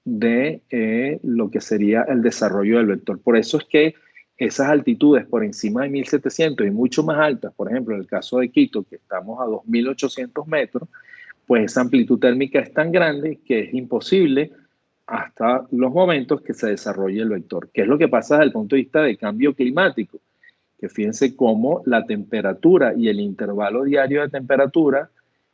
de lo que sería el desarrollo del vector. Por eso es que esas altitudes por encima de 1.700 y mucho más altas, por ejemplo, en el caso de Quito, que estamos a 2.800 metros, pues esa amplitud térmica es tan grande que es imposible hasta los momentos que se desarrolle el vector. ¿Qué es lo que pasa desde el punto de vista de cambio climático? Que fíjense cómo la temperatura y el intervalo diario de temperatura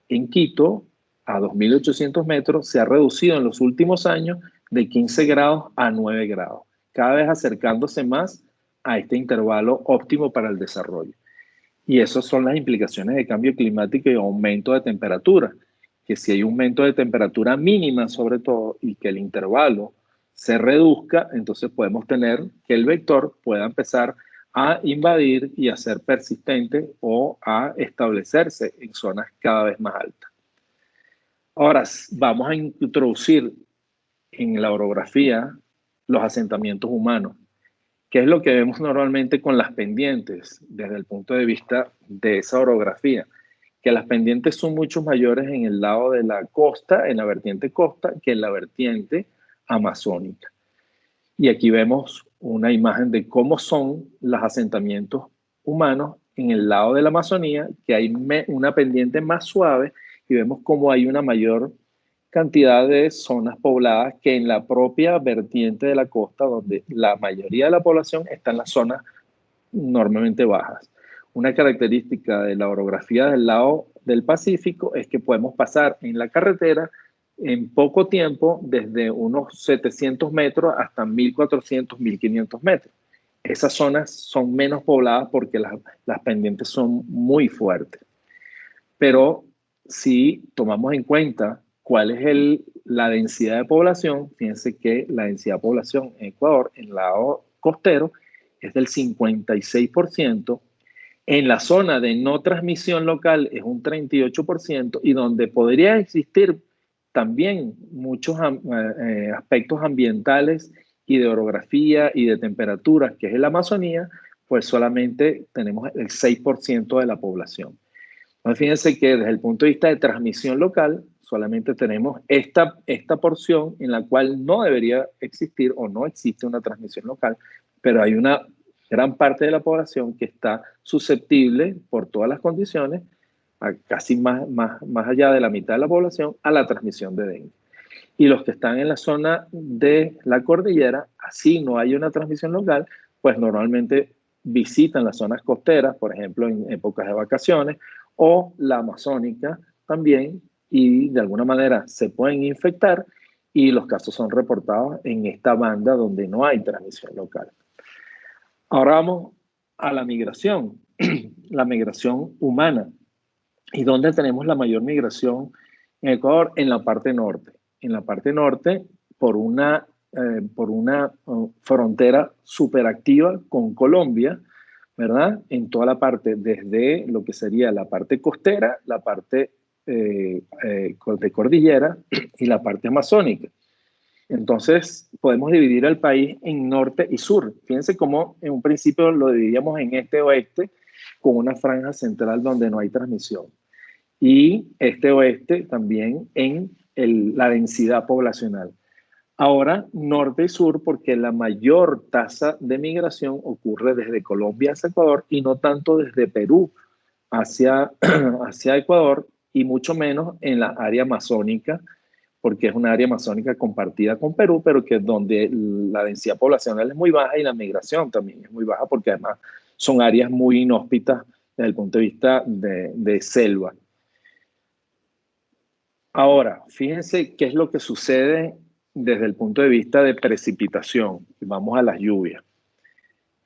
en Quito, a 2.800 metros, se ha reducido en los últimos años de 15 grados a 9 grados, cada vez acercándose más a este intervalo óptimo para el desarrollo. Y esas son las implicaciones de cambio climático y aumento de temperatura, que si hay un aumento de temperatura mínima sobre todo y que el intervalo se reduzca, entonces podemos tener que el vector pueda empezar a invadir y a ser persistente o a establecerse en zonas cada vez más altas. Ahora, vamos a introducir en la orografía los asentamientos humanos, que es lo que vemos normalmente con las pendientes desde el punto de vista de esa orografía, que las pendientes son mucho mayores en el lado de la costa, en la vertiente costa, que en la vertiente amazónica. Y aquí vemos una imagen de cómo son los asentamientos humanos en el lado de la Amazonía, que hay una pendiente más suave y vemos cómo hay una mayor cantidad de zonas pobladas que en la propia vertiente de la costa, donde la mayoría de la población está en las zonas normalmente bajas. Una característica de la orografía del lado del Pacífico es que podemos pasar en la carretera en poco tiempo desde unos 700 metros hasta 1400, 1500 metros. Esas zonas son menos pobladas porque las pendientes son muy fuertes. Pero si tomamos en cuenta cuál es la densidad de población, fíjense que la densidad de población en Ecuador, en el lado costero, es del 56%, en la zona de no transmisión local es un 38%, y donde podría existir también muchos aspectos ambientales y de orografía y de temperatura, que es la Amazonía, pues solamente tenemos el 6% de la población. Entonces, fíjense que desde el punto de vista de transmisión local, solamente tenemos esta porción en la cual no debería existir o no existe una transmisión local, pero hay una gran parte de la población que está susceptible por todas las condiciones, casi más allá de la mitad de la población, a la transmisión de dengue. Y los que están en la zona de la cordillera, así no hay una transmisión local, pues normalmente visitan las zonas costeras, por ejemplo, en épocas de vacaciones, o la amazónica también, y de alguna manera se pueden infectar, y los casos son reportados en esta banda donde no hay transmisión local. Ahora vamos a la migración, la migración humana. ¿Y dónde tenemos la mayor migración en Ecuador? En la parte norte. En la parte norte, por una frontera superactiva con Colombia, ¿verdad? En toda la parte, desde lo que sería la parte costera, la parte de cordillera y la parte amazónica. Entonces, podemos dividir al país en norte y sur. Fíjense cómo en un principio lo dividíamos en este-oeste, con una franja central donde no hay transmisión. Y este-oeste también en la densidad poblacional. Ahora, norte y sur, porque la mayor tasa de migración ocurre desde Colombia hacia Ecuador y no tanto desde Perú hacia Ecuador, y mucho menos en la área amazónica, porque es una área amazónica compartida con Perú, pero que es donde la densidad poblacional es muy baja y la migración también es muy baja, porque además son áreas muy inhóspitas desde el punto de vista de selva. Ahora, fíjense qué es lo que sucede desde el punto de vista de precipitación. Vamos a las lluvias.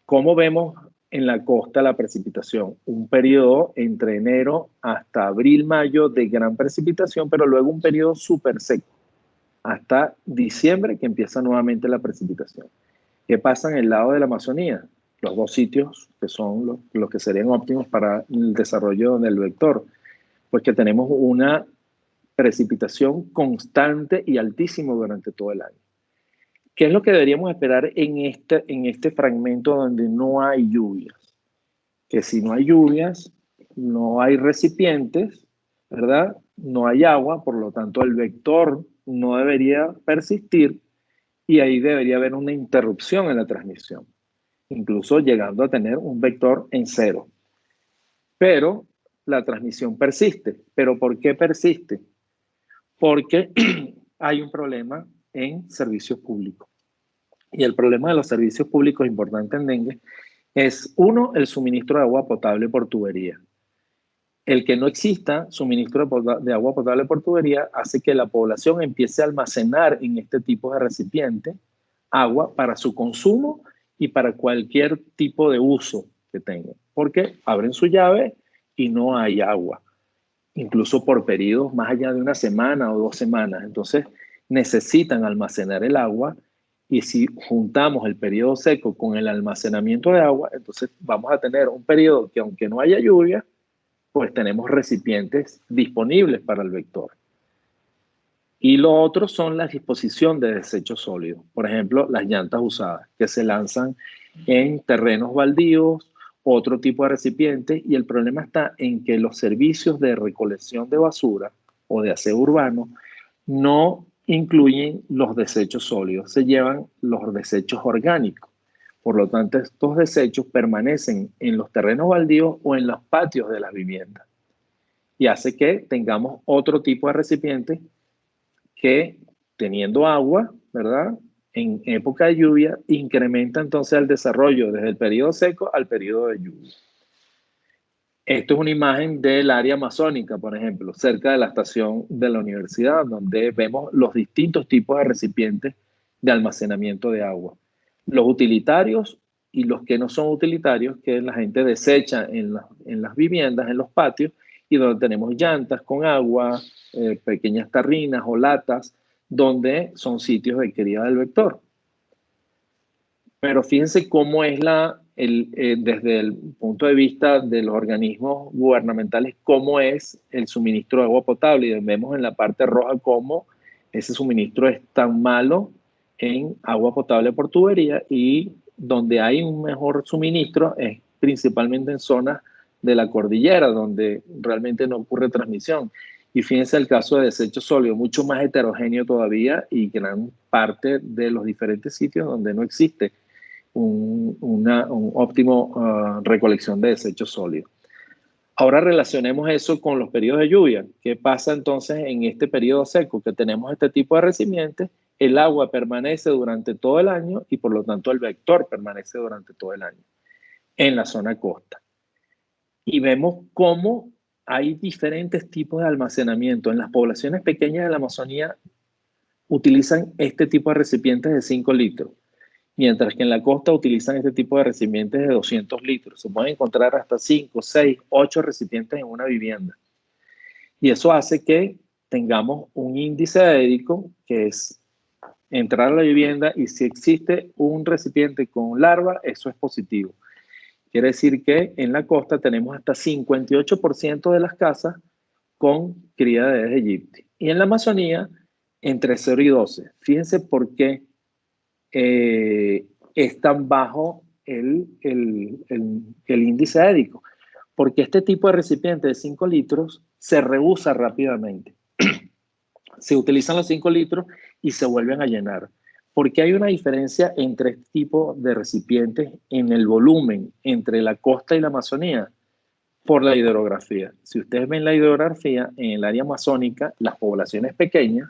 ¿Cómo vemos en la costa la precipitación? Un periodo entre enero hasta abril, mayo de gran precipitación, pero luego un periodo súper seco, hasta diciembre, que empieza nuevamente la precipitación. ¿Qué pasa en el lado de la Amazonía? Los dos sitios que son los que serían óptimos para el desarrollo del vector, pues que tenemos una precipitación constante y altísimo durante todo el año. ¿Qué es lo que deberíamos esperar en este fragmento donde no hay lluvias? Que si no hay lluvias, no hay recipientes, ¿verdad? No hay agua, por lo tanto el vector no debería persistir, y ahí debería haber una interrupción en la transmisión, incluso llegando a tener un vector en cero. Pero la transmisión persiste. ¿Pero por qué persiste? Porque hay un problema en servicios públicos. Y el problema de los servicios públicos importante en dengue es, uno, el suministro de agua potable por tubería. El que no exista suministro de agua potable por tubería hace que la población empiece a almacenar en este tipo de recipiente agua para su consumo y para cualquier tipo de uso que tengan, porque abren su llave y no hay agua, incluso por periodos más allá de una semana o 2 semanas. Entonces necesitan almacenar el agua, y si juntamos el periodo seco con el almacenamiento de agua, entonces vamos a tener un periodo que, aunque no haya lluvia, pues tenemos recipientes disponibles para el vector. Y lo otro son la disposición de desechos sólidos. Por ejemplo, las llantas usadas, que se lanzan en terrenos baldíos, otro tipo de recipientes, y el problema está en que los servicios de recolección de basura o de aseo urbano no incluyen los desechos sólidos, se llevan los desechos orgánicos. Por lo tanto, estos desechos permanecen en los terrenos baldíos o en los patios de las viviendas y hace que tengamos otro tipo de recipiente que, teniendo agua, ¿verdad? En época de lluvia, incrementa entonces el desarrollo desde el periodo seco al periodo de lluvia. Esto es una imagen del área amazónica, por ejemplo, cerca de la estación de la universidad, donde vemos los distintos tipos de recipientes de almacenamiento de agua. Los utilitarios y los que no son utilitarios, que la gente desecha en las viviendas, en los patios, y donde tenemos llantas con agua, pequeñas tarrinas o latas, donde son sitios de cría del vector. Pero fíjense cómo es desde el punto de vista de los organismos gubernamentales, cómo es el suministro de agua potable. Y vemos en la parte roja cómo ese suministro es tan malo en agua potable por tubería, y donde hay un mejor suministro es principalmente en zonas de la cordillera, donde realmente no ocurre transmisión. Y fíjense el caso de desechos sólidos, mucho más heterogéneo todavía, y gran parte de los diferentes sitios donde no existe un óptimo recolección de desechos sólidos. Ahora relacionemos eso con los periodos de lluvia. ¿Qué pasa entonces en este periodo seco? Que tenemos este tipo de recipientes, el agua permanece durante todo el año y por lo tanto el vector permanece durante todo el año en la zona costa. Y vemos cómo hay diferentes tipos de almacenamiento. En las poblaciones pequeñas de la Amazonía utilizan este tipo de recipientes de 5 litros, mientras que en la costa utilizan este tipo de recipientes de 200 litros. Se pueden encontrar hasta 5, 6, 8 recipientes en una vivienda. Y eso hace que tengamos un índice aédico, que es entrar a la vivienda, y si existe un recipiente con larva, eso es positivo. Quiere decir que en la costa tenemos hasta 58% de las casas con cría de Aedes aegypti. Y en la Amazonía, entre 0 y 12. Fíjense por qué es tan bajo el índice aédico, porque este tipo de recipiente de 5 litros se reusa rápidamente. Se utilizan los 5 litros y se vuelven a llenar. Porque hay una diferencia entre este tipo de recipientes en el volumen entre la costa y la Amazonía por la hidrografía. Si ustedes ven la hidrografía en el área amazónica, las poblaciones pequeñas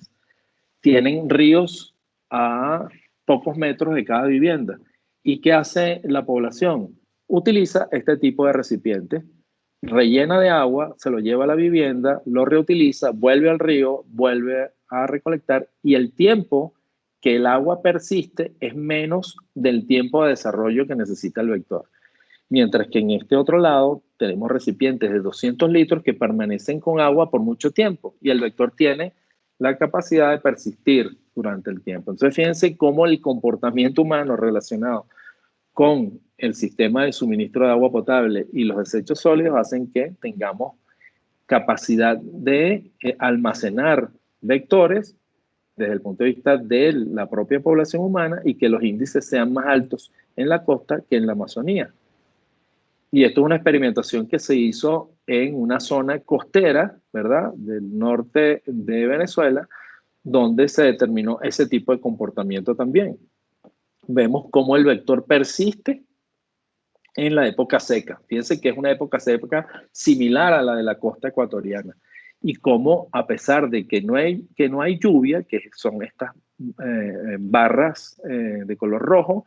tienen ríos a pocos metros de cada vivienda. ¿Y qué hace la población? Utiliza este tipo de recipientes, rellena de agua, se lo lleva a la vivienda, lo reutiliza, vuelve al río, vuelve a recolectar, y el tiempo que el agua persiste es menos del tiempo de desarrollo que necesita el vector. Mientras que en este otro lado tenemos recipientes de 200 litros que permanecen con agua por mucho tiempo y el vector tiene la capacidad de persistir durante el tiempo. Entonces, fíjense cómo el comportamiento humano relacionado con el sistema de suministro de agua potable y los desechos sólidos hacen que tengamos capacidad de almacenar vectores desde el punto de vista de la propia población humana y que los índices sean más altos en la costa que en la Amazonía. Y esto es una experimentación que se hizo en una zona costera, ¿verdad?, del norte de Venezuela, donde se determinó ese tipo de comportamiento también. Vemos cómo el vector persiste en la época seca. Fíjense que es una época seca similar a la de la costa ecuatoriana. Y cómo, a pesar de que no hay lluvia, que son estas barras de color rojo,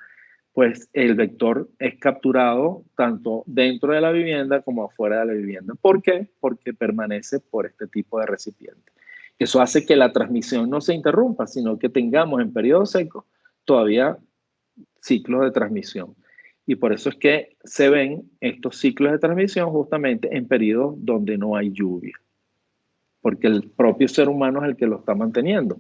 pues el vector es capturado tanto dentro de la vivienda como afuera de la vivienda. ¿Por qué? Porque permanece por este tipo de recipiente. Eso hace que la transmisión no se interrumpa, sino que tengamos en periodo seco todavía ciclos de transmisión. Y por eso es que se ven estos ciclos de transmisión justamente en periodos donde no hay lluvia, porque el propio ser humano es el que lo está manteniendo.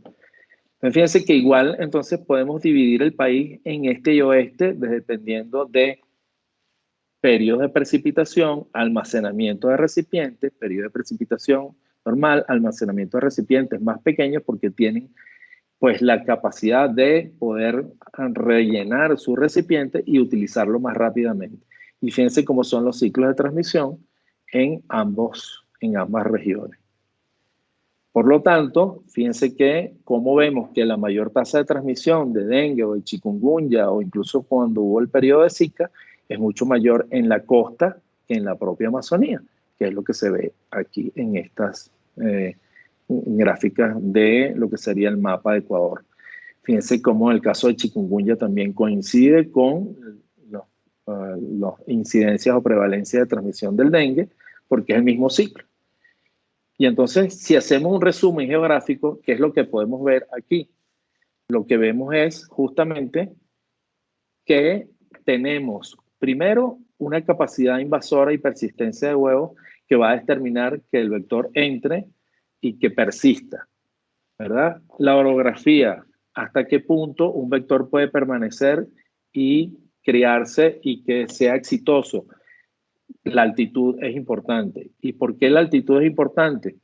Entonces, fíjense que igual entonces podemos dividir el país en este y oeste dependiendo de periodos de precipitación, almacenamiento de recipientes, periodo de precipitación, normal, almacenamiento de recipientes más pequeños porque tienen pues la capacidad de poder rellenar su recipiente y utilizarlo más rápidamente. Y fíjense cómo son los ciclos de transmisión en ambas regiones. Por lo tanto, fíjense que como vemos que la mayor tasa de transmisión de dengue o de chikungunya o incluso cuando hubo el periodo de Zika es mucho mayor en la costa que en la propia Amazonía, que es lo que se ve aquí en estas gráficas de lo que sería el mapa de Ecuador. Fíjense cómo el caso de chikungunya también coincide con las incidencias o prevalencia de transmisión del dengue, porque es el mismo ciclo. Y entonces, si hacemos un resumen geográfico, ¿qué es lo que podemos ver aquí? Lo que vemos es justamente que tenemos, primero, una capacidad invasora y persistencia de huevos que va a determinar que el vector entre y que persista, ¿verdad? La orografía, hasta qué punto un vector puede permanecer y criarse y que sea exitoso. La altitud es importante. ¿Y por qué la altitud es importante?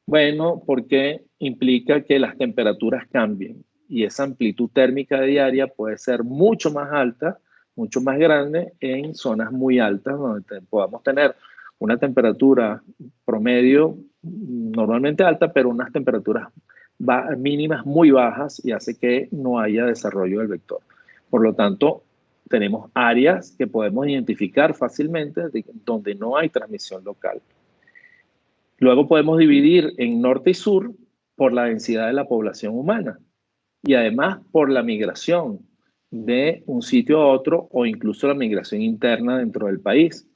Bueno, porque implica que las temperaturas cambien y esa amplitud térmica diaria puede ser mucho más alta, mucho más grande en zonas muy altas donde podamos tener una temperatura promedio normalmente alta, pero unas temperaturas mínimas muy bajas y hace que no haya desarrollo del vector. Por lo tanto, tenemos áreas que podemos identificar fácilmente donde no hay transmisión local. Luego podemos dividir en norte y sur por la densidad de la población humana y además por la migración de un sitio a otro o incluso la migración interna dentro del país.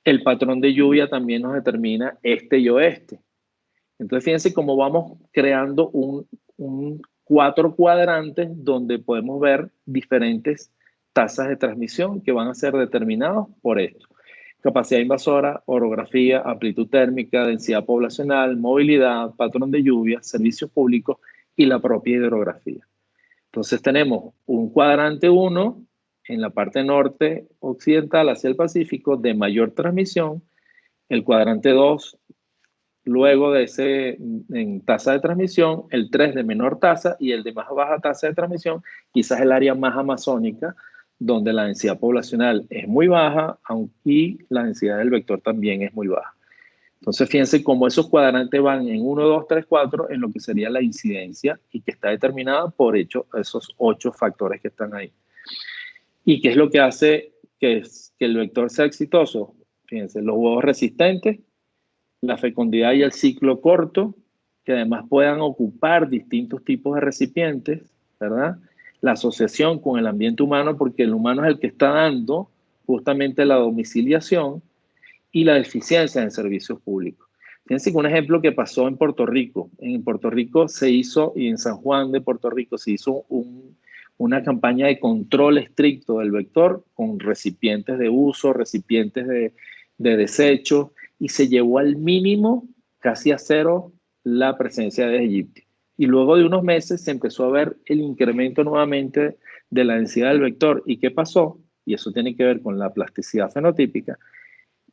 El patrón de lluvia también nos determina este y oeste. Entonces, fíjense cómo vamos creando un 4 cuadrantes donde podemos ver diferentes tasas de transmisión que van a ser determinados por esto. Capacidad invasora, orografía, amplitud térmica, densidad poblacional, movilidad, patrón de lluvia, servicios públicos y la propia hidrografía. Entonces tenemos un cuadrante 1 en la parte norte occidental hacia el Pacífico de mayor transmisión, el cuadrante 2 luego de ese en tasa de transmisión, el 3 de menor tasa y el de más baja tasa de transmisión, quizás el área más amazónica, donde la densidad poblacional es muy baja y la densidad del vector también es muy baja. Entonces, fíjense cómo esos cuadrantes van en 1, 2, 3, 4 en lo que sería la incidencia y que está determinada por esos 8 factores que están ahí. ¿Y qué es lo que hace que el vector sea exitoso? Fíjense, los huevos resistentes, la fecundidad y el ciclo corto, que además puedan ocupar distintos tipos de recipientes, ¿verdad? La asociación con el ambiente humano, porque el humano es el que está dando justamente la domiciliación y la deficiencia en servicios públicos. Fíjense que un ejemplo que pasó en Puerto Rico. En Puerto Rico se hizo, y en San Juan de Puerto Rico se hizo una campaña de control estricto del vector con recipientes de uso, recipientes de desecho, y se llevó al mínimo, casi a cero, la presencia de Aegypti. Y luego de unos meses se empezó a ver el incremento nuevamente de la densidad del vector. ¿Y qué pasó? Y eso tiene que ver con la plasticidad fenotípica,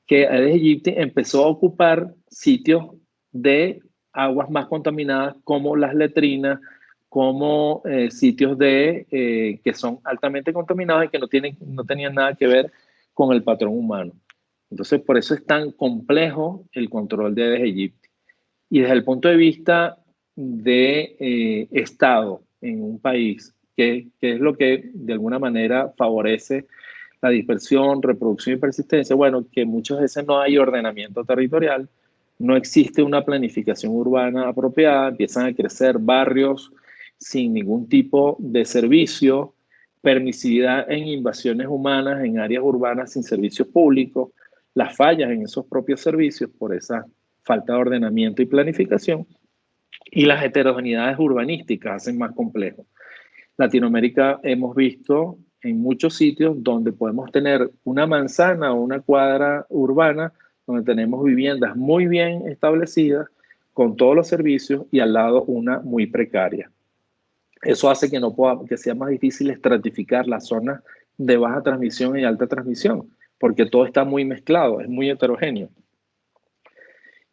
que Aedes aegypti empezó a ocupar sitios de aguas más contaminadas como las letrinas, como sitios que son altamente contaminados y que no tenían nada que ver con el patrón humano. Entonces, por eso es tan complejo el control de Aedes aegypti. Y desde el punto de vista de Estado en un país, que es lo que de alguna manera favorece la dispersión, reproducción y persistencia, bueno, que muchas veces no hay ordenamiento territorial, no existe una planificación urbana apropiada, empiezan a crecer barrios sin ningún tipo de servicio, permisividad en invasiones humanas en áreas urbanas sin servicios públicos, las fallas en esos propios servicios por esa falta de ordenamiento y planificación, y las heterogeneidades urbanísticas hacen más complejo. Latinoamérica hemos visto en muchos sitios donde podemos tener una manzana o una cuadra urbana donde tenemos viviendas muy bien establecidas con todos los servicios y al lado una muy precaria. Eso hace que sea más difícil estratificar las zonas de baja transmisión y alta transmisión, porque todo está muy mezclado, es muy heterogéneo.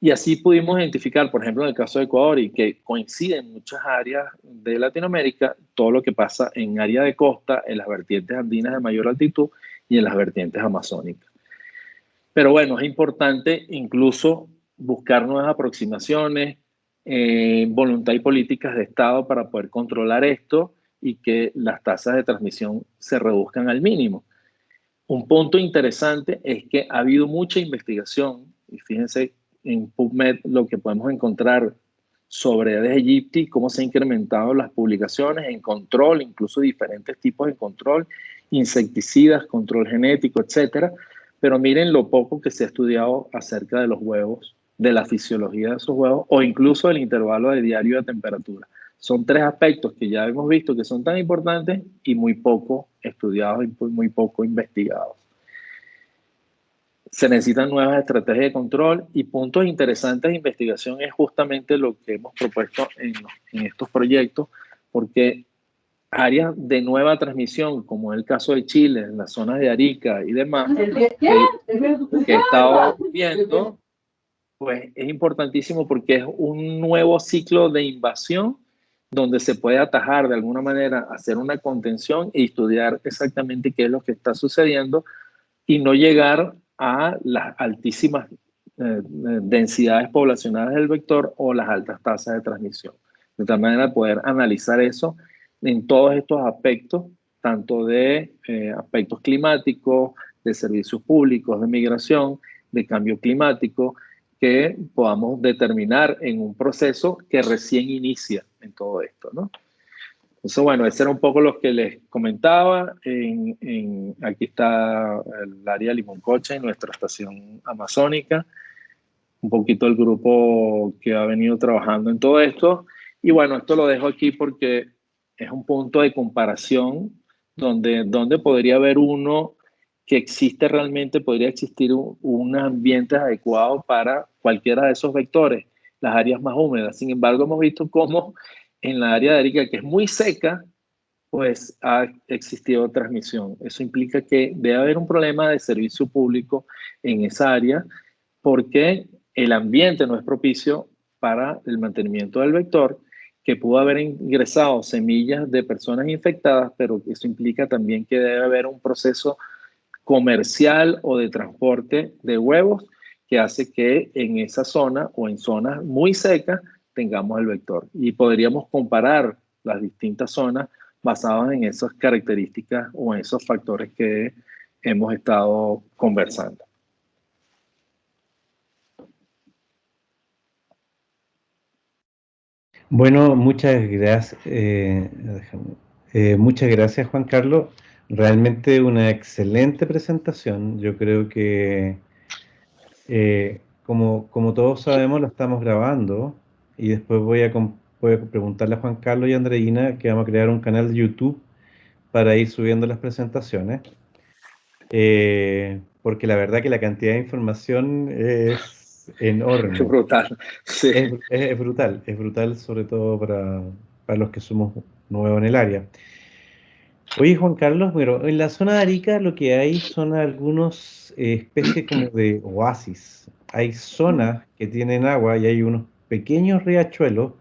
Y así pudimos identificar, por ejemplo, en el caso de Ecuador, y que coincide en muchas áreas de Latinoamérica, todo lo que pasa en área de costa, en las vertientes andinas de mayor altitud y en las vertientes amazónicas. Pero bueno, es importante incluso buscar nuevas aproximaciones, voluntad y políticas de Estado para poder controlar esto y que las tasas de transmisión se reduzcan al mínimo. Un punto interesante es que ha habido mucha investigación, y fíjense en PubMed lo que podemos encontrar sobre Aedes aegypti, cómo se han incrementado las publicaciones en control, incluso diferentes tipos de control, insecticidas, control genético, etcétera. Pero miren lo poco que se ha estudiado acerca de los huevos, de la fisiología de esos huevos, o incluso el intervalo de diario de temperatura. Son tres aspectos que ya hemos visto que son tan importantes y muy poco estudiados y muy poco investigados. Se necesitan nuevas estrategias de control y puntos interesantes de investigación es justamente lo que hemos propuesto en estos proyectos, porque áreas de nueva transmisión, como es el caso de Chile, en las zonas de Arica y demás, que he estado viendo, pues es importantísimo porque es un nuevo ciclo de invasión donde se puede atajar de alguna manera, hacer una contención y estudiar exactamente qué es lo que está sucediendo y no llegar a las altísimas densidades poblacionales del vector o las altas tasas de transmisión. De tal manera poder analizar eso en todos estos aspectos, tanto de aspectos climáticos, de servicios públicos, de migración, de cambio climático, que podamos determinar en un proceso que recién inicia en todo esto, ¿no? Entonces, bueno, ese era un poco lo que les comentaba. Aquí está el área Limoncocha, en nuestra estación amazónica, un poquito el grupo que ha venido trabajando en todo esto. Y bueno, esto lo dejo aquí porque es un punto de comparación donde podría haber uno que existe realmente, podría existir un ambiente adecuado para cualquiera de esos vectores, las áreas más húmedas. Sin embargo, hemos visto cómo en la área de Arica, que es muy seca, pues ha existido transmisión. Eso implica que debe haber un problema de servicio público en esa área porque el ambiente no es propicio para el mantenimiento del vector, que pudo haber ingresado semillas de personas infectadas, pero eso implica también que debe haber un proceso comercial o de transporte de huevos que hace que en esa zona o en zonas muy secas tengamos el vector. Y podríamos comparar las distintas zonas basadas en esas características o en esos factores que hemos estado conversando. Bueno, muchas gracias, Juan Carlos. Realmente una excelente presentación. Yo creo que, como todos sabemos, la estamos grabando y después voy a preguntarle a Juan Carlos y a Andreina que vamos a crear un canal de YouTube para ir subiendo las presentaciones. Porque la verdad que la cantidad de información es Es enorme. brutal. Sí. Es brutal sobre todo para los que somos nuevos en el área. Oye, Juan Carlos, pero en la zona de Arica lo que hay son algunos especies como de oasis. Hay zonas que tienen agua y hay unos pequeños riachuelos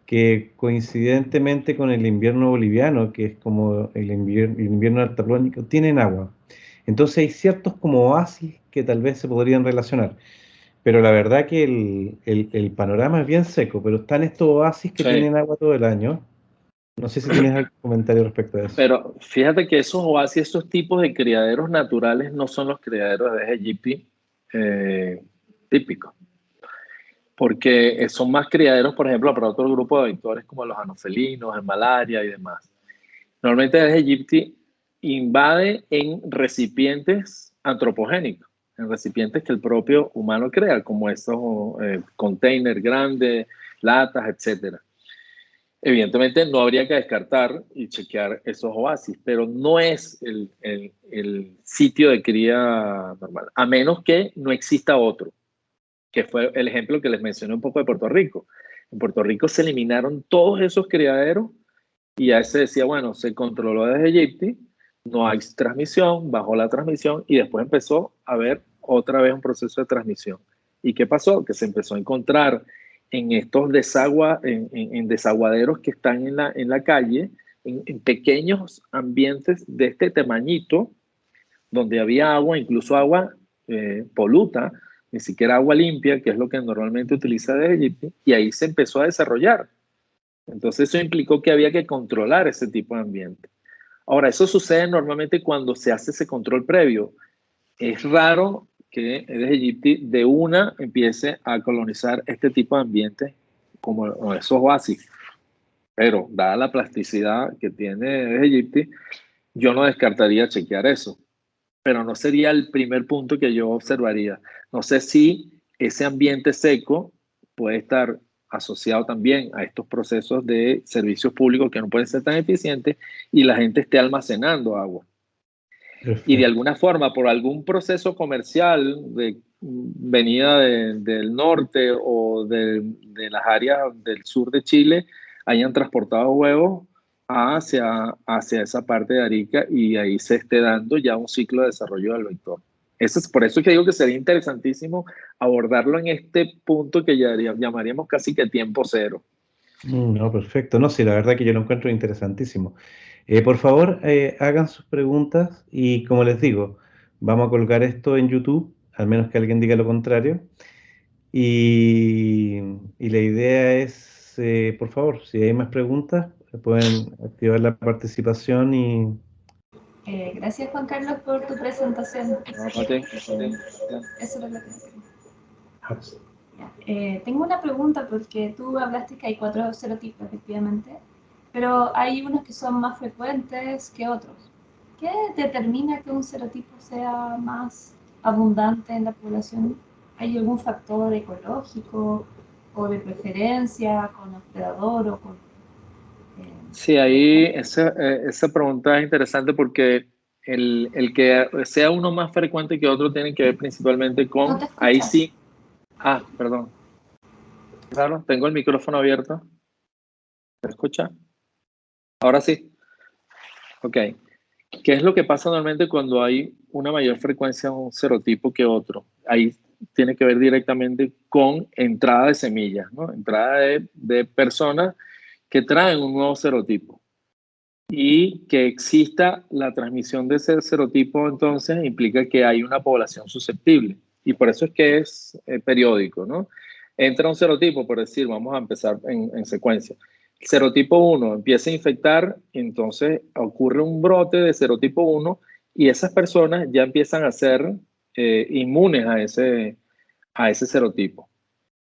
que coincidentemente con el invierno boliviano, que es como el invierno altaplánico, tienen agua. Entonces hay ciertos como oasis que tal vez se podrían relacionar. Pero la verdad que el panorama es bien seco, pero están estos oasis que Sí. tienen agua todo el año. No sé si tienes algún comentario respecto a eso. Pero fíjate que esos oasis, esos tipos de criaderos naturales no son los criaderos de Egipti típicos, porque son más criaderos, por ejemplo, para otro grupo de vectores como los anofelinos, el malaria y demás. Normalmente el Egipti invade en recipientes antropogénicos, en recipientes que el propio humano crea, como esos containers grandes, latas, etcétera. Evidentemente no habría que descartar y chequear esos oasis, pero no es el sitio de cría normal, a menos que no exista otro, que fue el ejemplo que les mencioné un poco de Puerto Rico. En Puerto Rico se eliminaron todos esos criaderos y ya se decía, bueno, se controló desde Egipto, no hay transmisión, bajó la transmisión y después empezó a haber otra vez un proceso de transmisión. ¿Y qué pasó? Que se empezó a encontrar en estos en desaguaderos que están en la calle, en pequeños ambientes de este tamañito, donde había agua, incluso agua poluta, ni siquiera agua limpia, que es lo que normalmente utiliza DGGIP, y ahí se empezó a desarrollar. Entonces eso implicó que había que controlar ese tipo de ambiente. Ahora, eso sucede normalmente cuando se hace ese control previo. Es raro que Aedes aegypti de una empiece a colonizar este tipo de ambientes como esos oasis. Pero dada la plasticidad que tiene Aedes aegypti, yo no descartaría chequear eso. Pero no sería el primer punto que yo observaría. No sé si ese ambiente seco puede estar asociado también a estos procesos de servicios públicos que no pueden ser tan eficientes y la gente esté almacenando agua. Y de Perfecto. alguna forma, por algún proceso comercial de venida del norte o de las áreas del sur de Chile, hayan transportado huevos hacia esa parte de Arica y ahí se esté dando ya un ciclo de desarrollo del vector. Eso es por eso que digo que sería interesantísimo abordarlo en este punto que ya llamaríamos casi que tiempo cero. No, perfecto. No, sí, la verdad que yo lo encuentro interesantísimo. Por favor, hagan sus preguntas y como les digo, vamos a colgar esto en YouTube, al menos que alguien diga lo contrario. Y, y la idea es, por favor, si hay más preguntas, pueden activar la participación y... Gracias, Juan Carlos, por tu presentación. No, Pati. Eso es lo que tengo una pregunta porque tú hablaste que hay 4 serotipos, efectivamente, pero hay unos que son más frecuentes que otros. ¿Qué determina que un serotipo sea más abundante en la población? ¿Hay algún factor ecológico o de preferencia con hospedador o con... Sí, ahí esa pregunta es interesante porque el que sea uno más frecuente que otro tiene que ver principalmente ¿No con, te ahí escuchas? sí, perdón, claro, tengo el micrófono abierto, ¿me escucha? Ahora sí, ok. ¿Qué es lo que pasa normalmente cuando hay una mayor frecuencia de un serotipo que otro? Ahí tiene que ver directamente con entrada de semillas, ¿no? Entrada de personas que traen un nuevo serotipo. Y que exista la transmisión de ese serotipo, entonces, implica que hay una población susceptible. Y por eso es que es periódico, ¿no? Entra un serotipo, por decir, vamos a empezar en secuencia. El serotipo 1 empieza a infectar, entonces ocurre un brote de serotipo 1 y esas personas ya empiezan a ser inmunes a ese serotipo,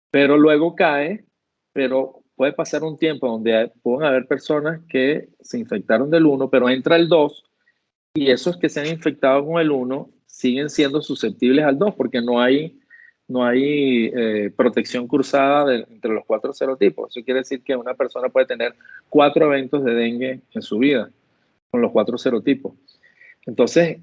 pero luego cae, pero puede pasar un tiempo donde pueden haber personas que se infectaron del 1, pero entra el 2 y esos que se han infectado con el 1 siguen siendo susceptibles al 2 porque no hay protección cruzada entre los 4 serotipos. Eso quiere decir que una persona puede tener 4 eventos de dengue en su vida con los 4 serotipos. Entonces,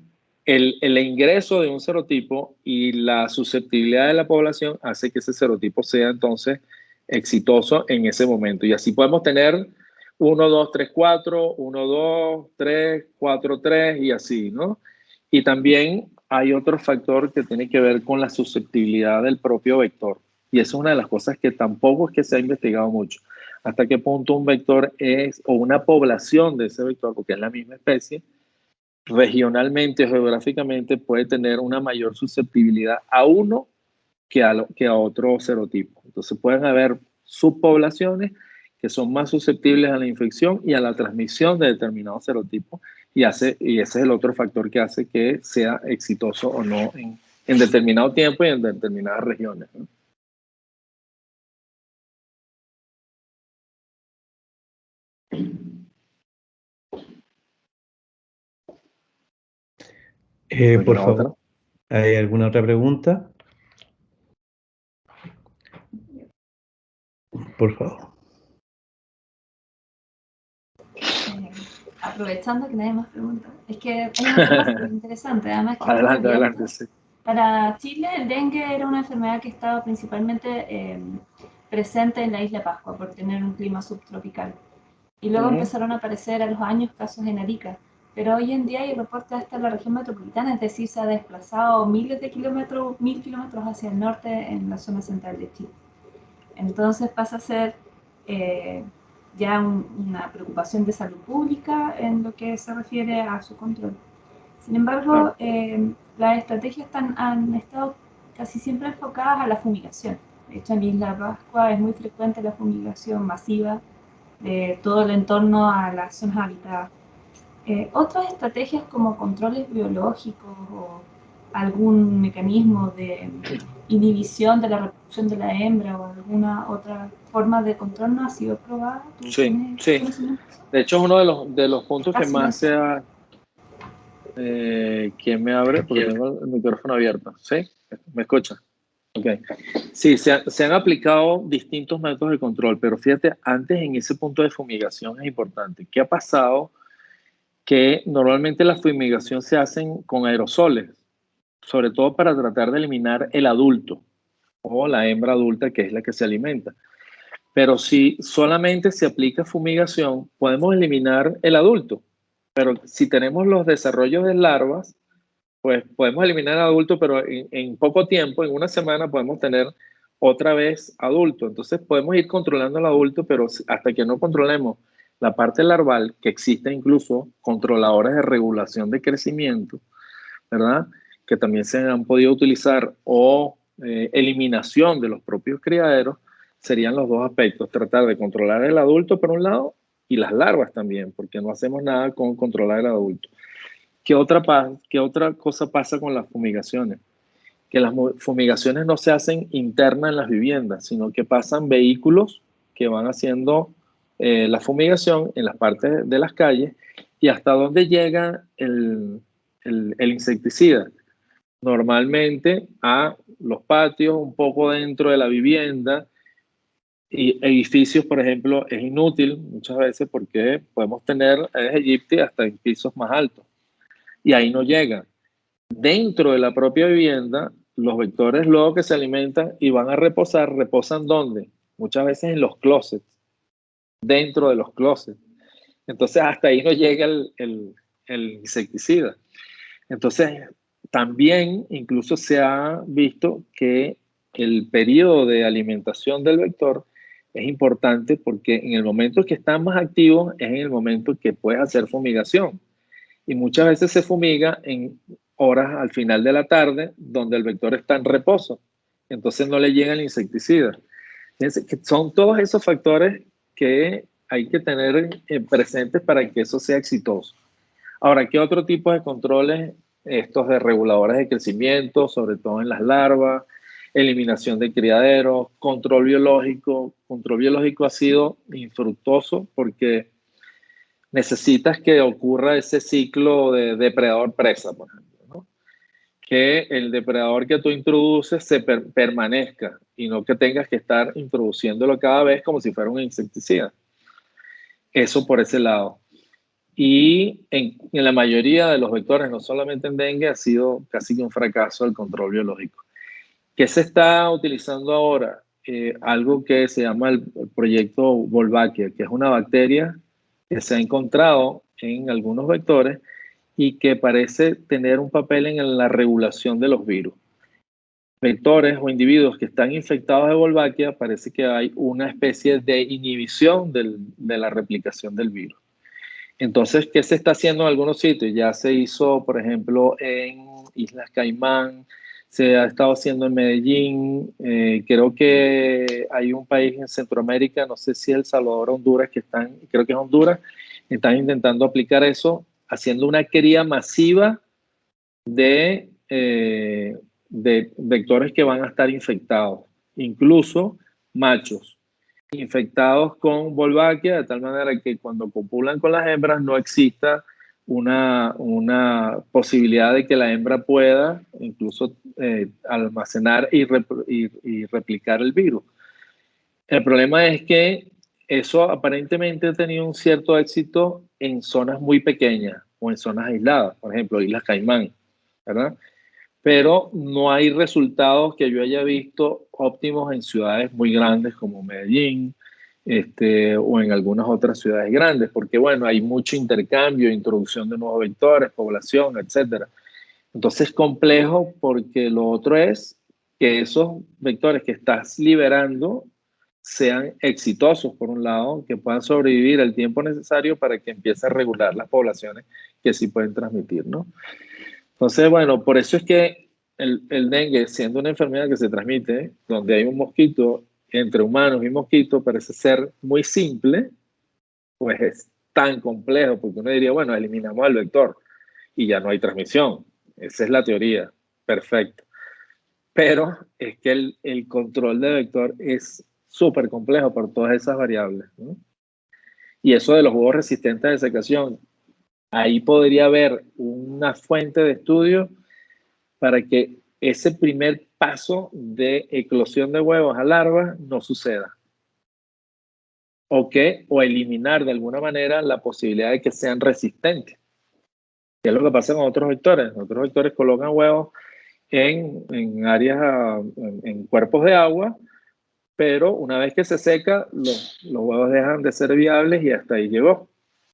el ingreso de un serotipo y la susceptibilidad de la población hace que ese serotipo sea entonces exitoso en ese momento. Y así podemos tener 1, 2, 3, 4, 1, 2, 3, 4, 3 y así, ¿no? Y también hay otro factor que tiene que ver con la susceptibilidad del propio vector. Y esa es una de las cosas que tampoco es que se ha investigado mucho. Hasta qué punto un vector es, o una población de ese vector, porque es la misma especie, regionalmente o geográficamente puede tener una mayor susceptibilidad a uno que a otro serotipo. Entonces pueden haber subpoblaciones que son más susceptibles a la infección y a la transmisión de determinados serotipos y ese es el otro factor que hace que sea exitoso o no en determinado tiempo y en determinadas regiones, ¿no? Por ¿Alguna favor, otra? ¿hay alguna otra pregunta? Por favor. Aprovechando que nadie más pregunta, es que es un tema súper interesante, además que estuve Adelante, viendo, adelante, sí. para Chile el dengue era una enfermedad que estaba principalmente presente en la isla de Pascua por tener un clima subtropical. Y luego empezaron a aparecer a los años casos en Arica. pero hoy en día hay reportes hasta la región metropolitana, es decir, se ha desplazado miles de kilómetros, 1000 kilómetros hacia el norte en la zona central de Chile. Entonces pasa a ser ya una preocupación de salud pública en lo que se refiere a su control. Sin embargo, las estrategias han estado casi siempre enfocadas a la fumigación. De hecho, en Isla Pascua es muy frecuente la fumigación masiva de todo el entorno a las zonas habitadas. Otras estrategias como controles biológicos o algún mecanismo de inhibición de la reproducción de la hembra o alguna otra forma de control no ha sido probada. Sí, sí. De hecho, es uno de los puntos que más se ha... ¿Quién me abre? Porque tengo el micrófono abierto. ¿Sí? ¿Me escucha? Ok. Sí, se han aplicado distintos métodos de control, pero fíjate, antes en ese punto de fumigación es importante. ¿Qué ha pasado? Que normalmente la fumigación se hacen con aerosoles, sobre todo para tratar de eliminar el adulto o la hembra adulta, que es la que se alimenta. Pero si solamente se aplica fumigación, podemos eliminar el adulto. Pero si tenemos los desarrollos de larvas, pues podemos eliminar al adulto, pero en poco tiempo, en una semana, podemos tener otra vez adulto. Entonces podemos ir controlando al adulto, pero hasta que no controlemos la parte larval, que existe incluso controladores de regulación de crecimiento, ¿verdad? Que también se han podido utilizar, o eliminación de los propios criaderos, serían los dos aspectos: tratar de controlar el adulto por un lado y las larvas también, porque no hacemos nada con controlar el adulto. ¿Qué otra cosa pasa con las fumigaciones? Que las fumigaciones no se hacen internas en las viviendas, sino que pasan vehículos que van haciendo la fumigación en las partes de las calles. ¿Y hasta dónde llega el insecticida? Normalmente a los patios, un poco dentro de la vivienda. Y edificios, por ejemplo, es inútil muchas veces porque podemos tener Aedes aegypti hasta en pisos más altos. Y ahí no llega. Dentro de la propia vivienda, los vectores luego que se alimentan y van a reposar, ¿reposan dónde? Muchas veces en los closets, dentro de los closets. Entonces hasta ahí no llega el insecticida. Entonces también incluso se ha visto que el periodo de alimentación del vector es importante, porque en el momento que están más activos es en el momento que puedes hacer fumigación. Y muchas veces se fumiga en horas al final de la tarde, donde el vector está en reposo. Entonces no le llega el insecticida. Fíjense que son todos esos factores que hay que tener presentes para que eso sea exitoso. Ahora, ¿qué otro tipo de controles? Estos de reguladores de crecimiento, sobre todo en las larvas, eliminación de criaderos, control biológico. Control biológico ha sido infructuoso porque necesitas que ocurra ese ciclo de depredador-presa, por ejemplo, ¿no? Que el depredador que tú introduces se permanezca, y no que tengas que estar introduciéndolo cada vez como si fuera un insecticida. Eso por ese lado. Y en la mayoría de los vectores, no solamente en dengue, ha sido casi que un fracaso el control biológico. ¿Qué se está utilizando ahora? Algo que se llama el proyecto Wolbachia, que es una bacteria que se ha encontrado en algunos vectores y que parece tener un papel en la regulación de los virus. Vectores o individuos que están infectados de Wolbachia, parece que hay una especie de inhibición de la replicación del virus. Entonces, ¿qué se está haciendo en algunos sitios? Ya se hizo, por ejemplo, en Islas Caimán, se ha estado haciendo en Medellín, creo que hay un país en Centroamérica, no sé si El Salvador o Honduras, creo que es Honduras, están intentando aplicar eso, haciendo una cría masiva de vectores que van a estar infectados, incluso machos infectados con Wolbachia, de tal manera que cuando copulan con las hembras no exista una posibilidad de que la hembra pueda incluso almacenar y replicar el virus. El problema es que eso aparentemente ha tenido un cierto éxito en zonas muy pequeñas o en zonas aisladas, por ejemplo, Islas Caimán, ¿verdad? Pero no hay resultados que yo haya visto óptimos en ciudades muy grandes como Medellín, o en algunas otras ciudades grandes, porque bueno, hay mucho intercambio, introducción de nuevos vectores, población, etcétera. Entonces es complejo porque lo otro es que esos vectores que estás liberando sean exitosos, por un lado, que puedan sobrevivir el tiempo necesario para que empiece a regular las poblaciones que sí pueden transmitir, ¿no? Entonces, bueno, por eso es que el dengue, siendo una enfermedad que se transmite, donde hay un mosquito entre humanos y mosquitos, parece ser muy simple, pues es tan complejo, porque uno diría, bueno, eliminamos al vector y ya no hay transmisión. Esa es la teoría, perfecto. Pero es que el control de vector es súper complejo por todas esas variables, ¿no? Y eso de los huevos resistentes a desecación, ahí podría haber una fuente de estudio para que ese primer paso de eclosión de huevos a larvas no suceda. O eliminar de alguna manera la posibilidad de que sean resistentes. ¿Qué es lo que pasa con otros vectores? Otros vectores colocan huevos en áreas, en cuerpos de agua, pero una vez que se seca, los huevos dejan de ser viables y hasta ahí llegó.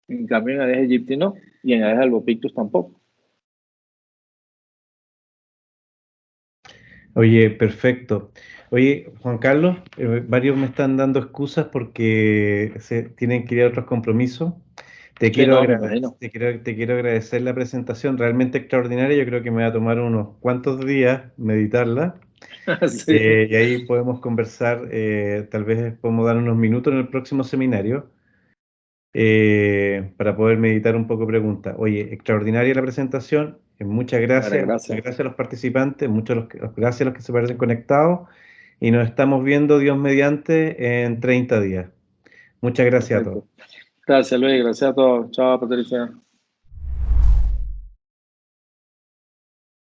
En cambio, en Aedes aegypti no, y en Aedes albopictus tampoco. Oye, perfecto. Oye, Juan Carlos, varios me están dando excusas porque se tienen que ir a otros compromisos. Sí, no, me imagino. Te quiero agradecer la presentación, realmente extraordinaria. Yo creo que me va a tomar unos cuantos días meditarla. Sí, Y ahí podemos conversar, tal vez podemos dar unos minutos en el próximo seminario para poder meditar un poco preguntas. Oye, extraordinaria la presentación, vale, muchas gracias. gracias a los participantes, gracias a los que se parecen conectados y nos estamos viendo, Dios mediante, en 30 días. Muchas gracias a Perfecto. todos. Gracias, Luis. Gracias a todos. Chao, Patricia.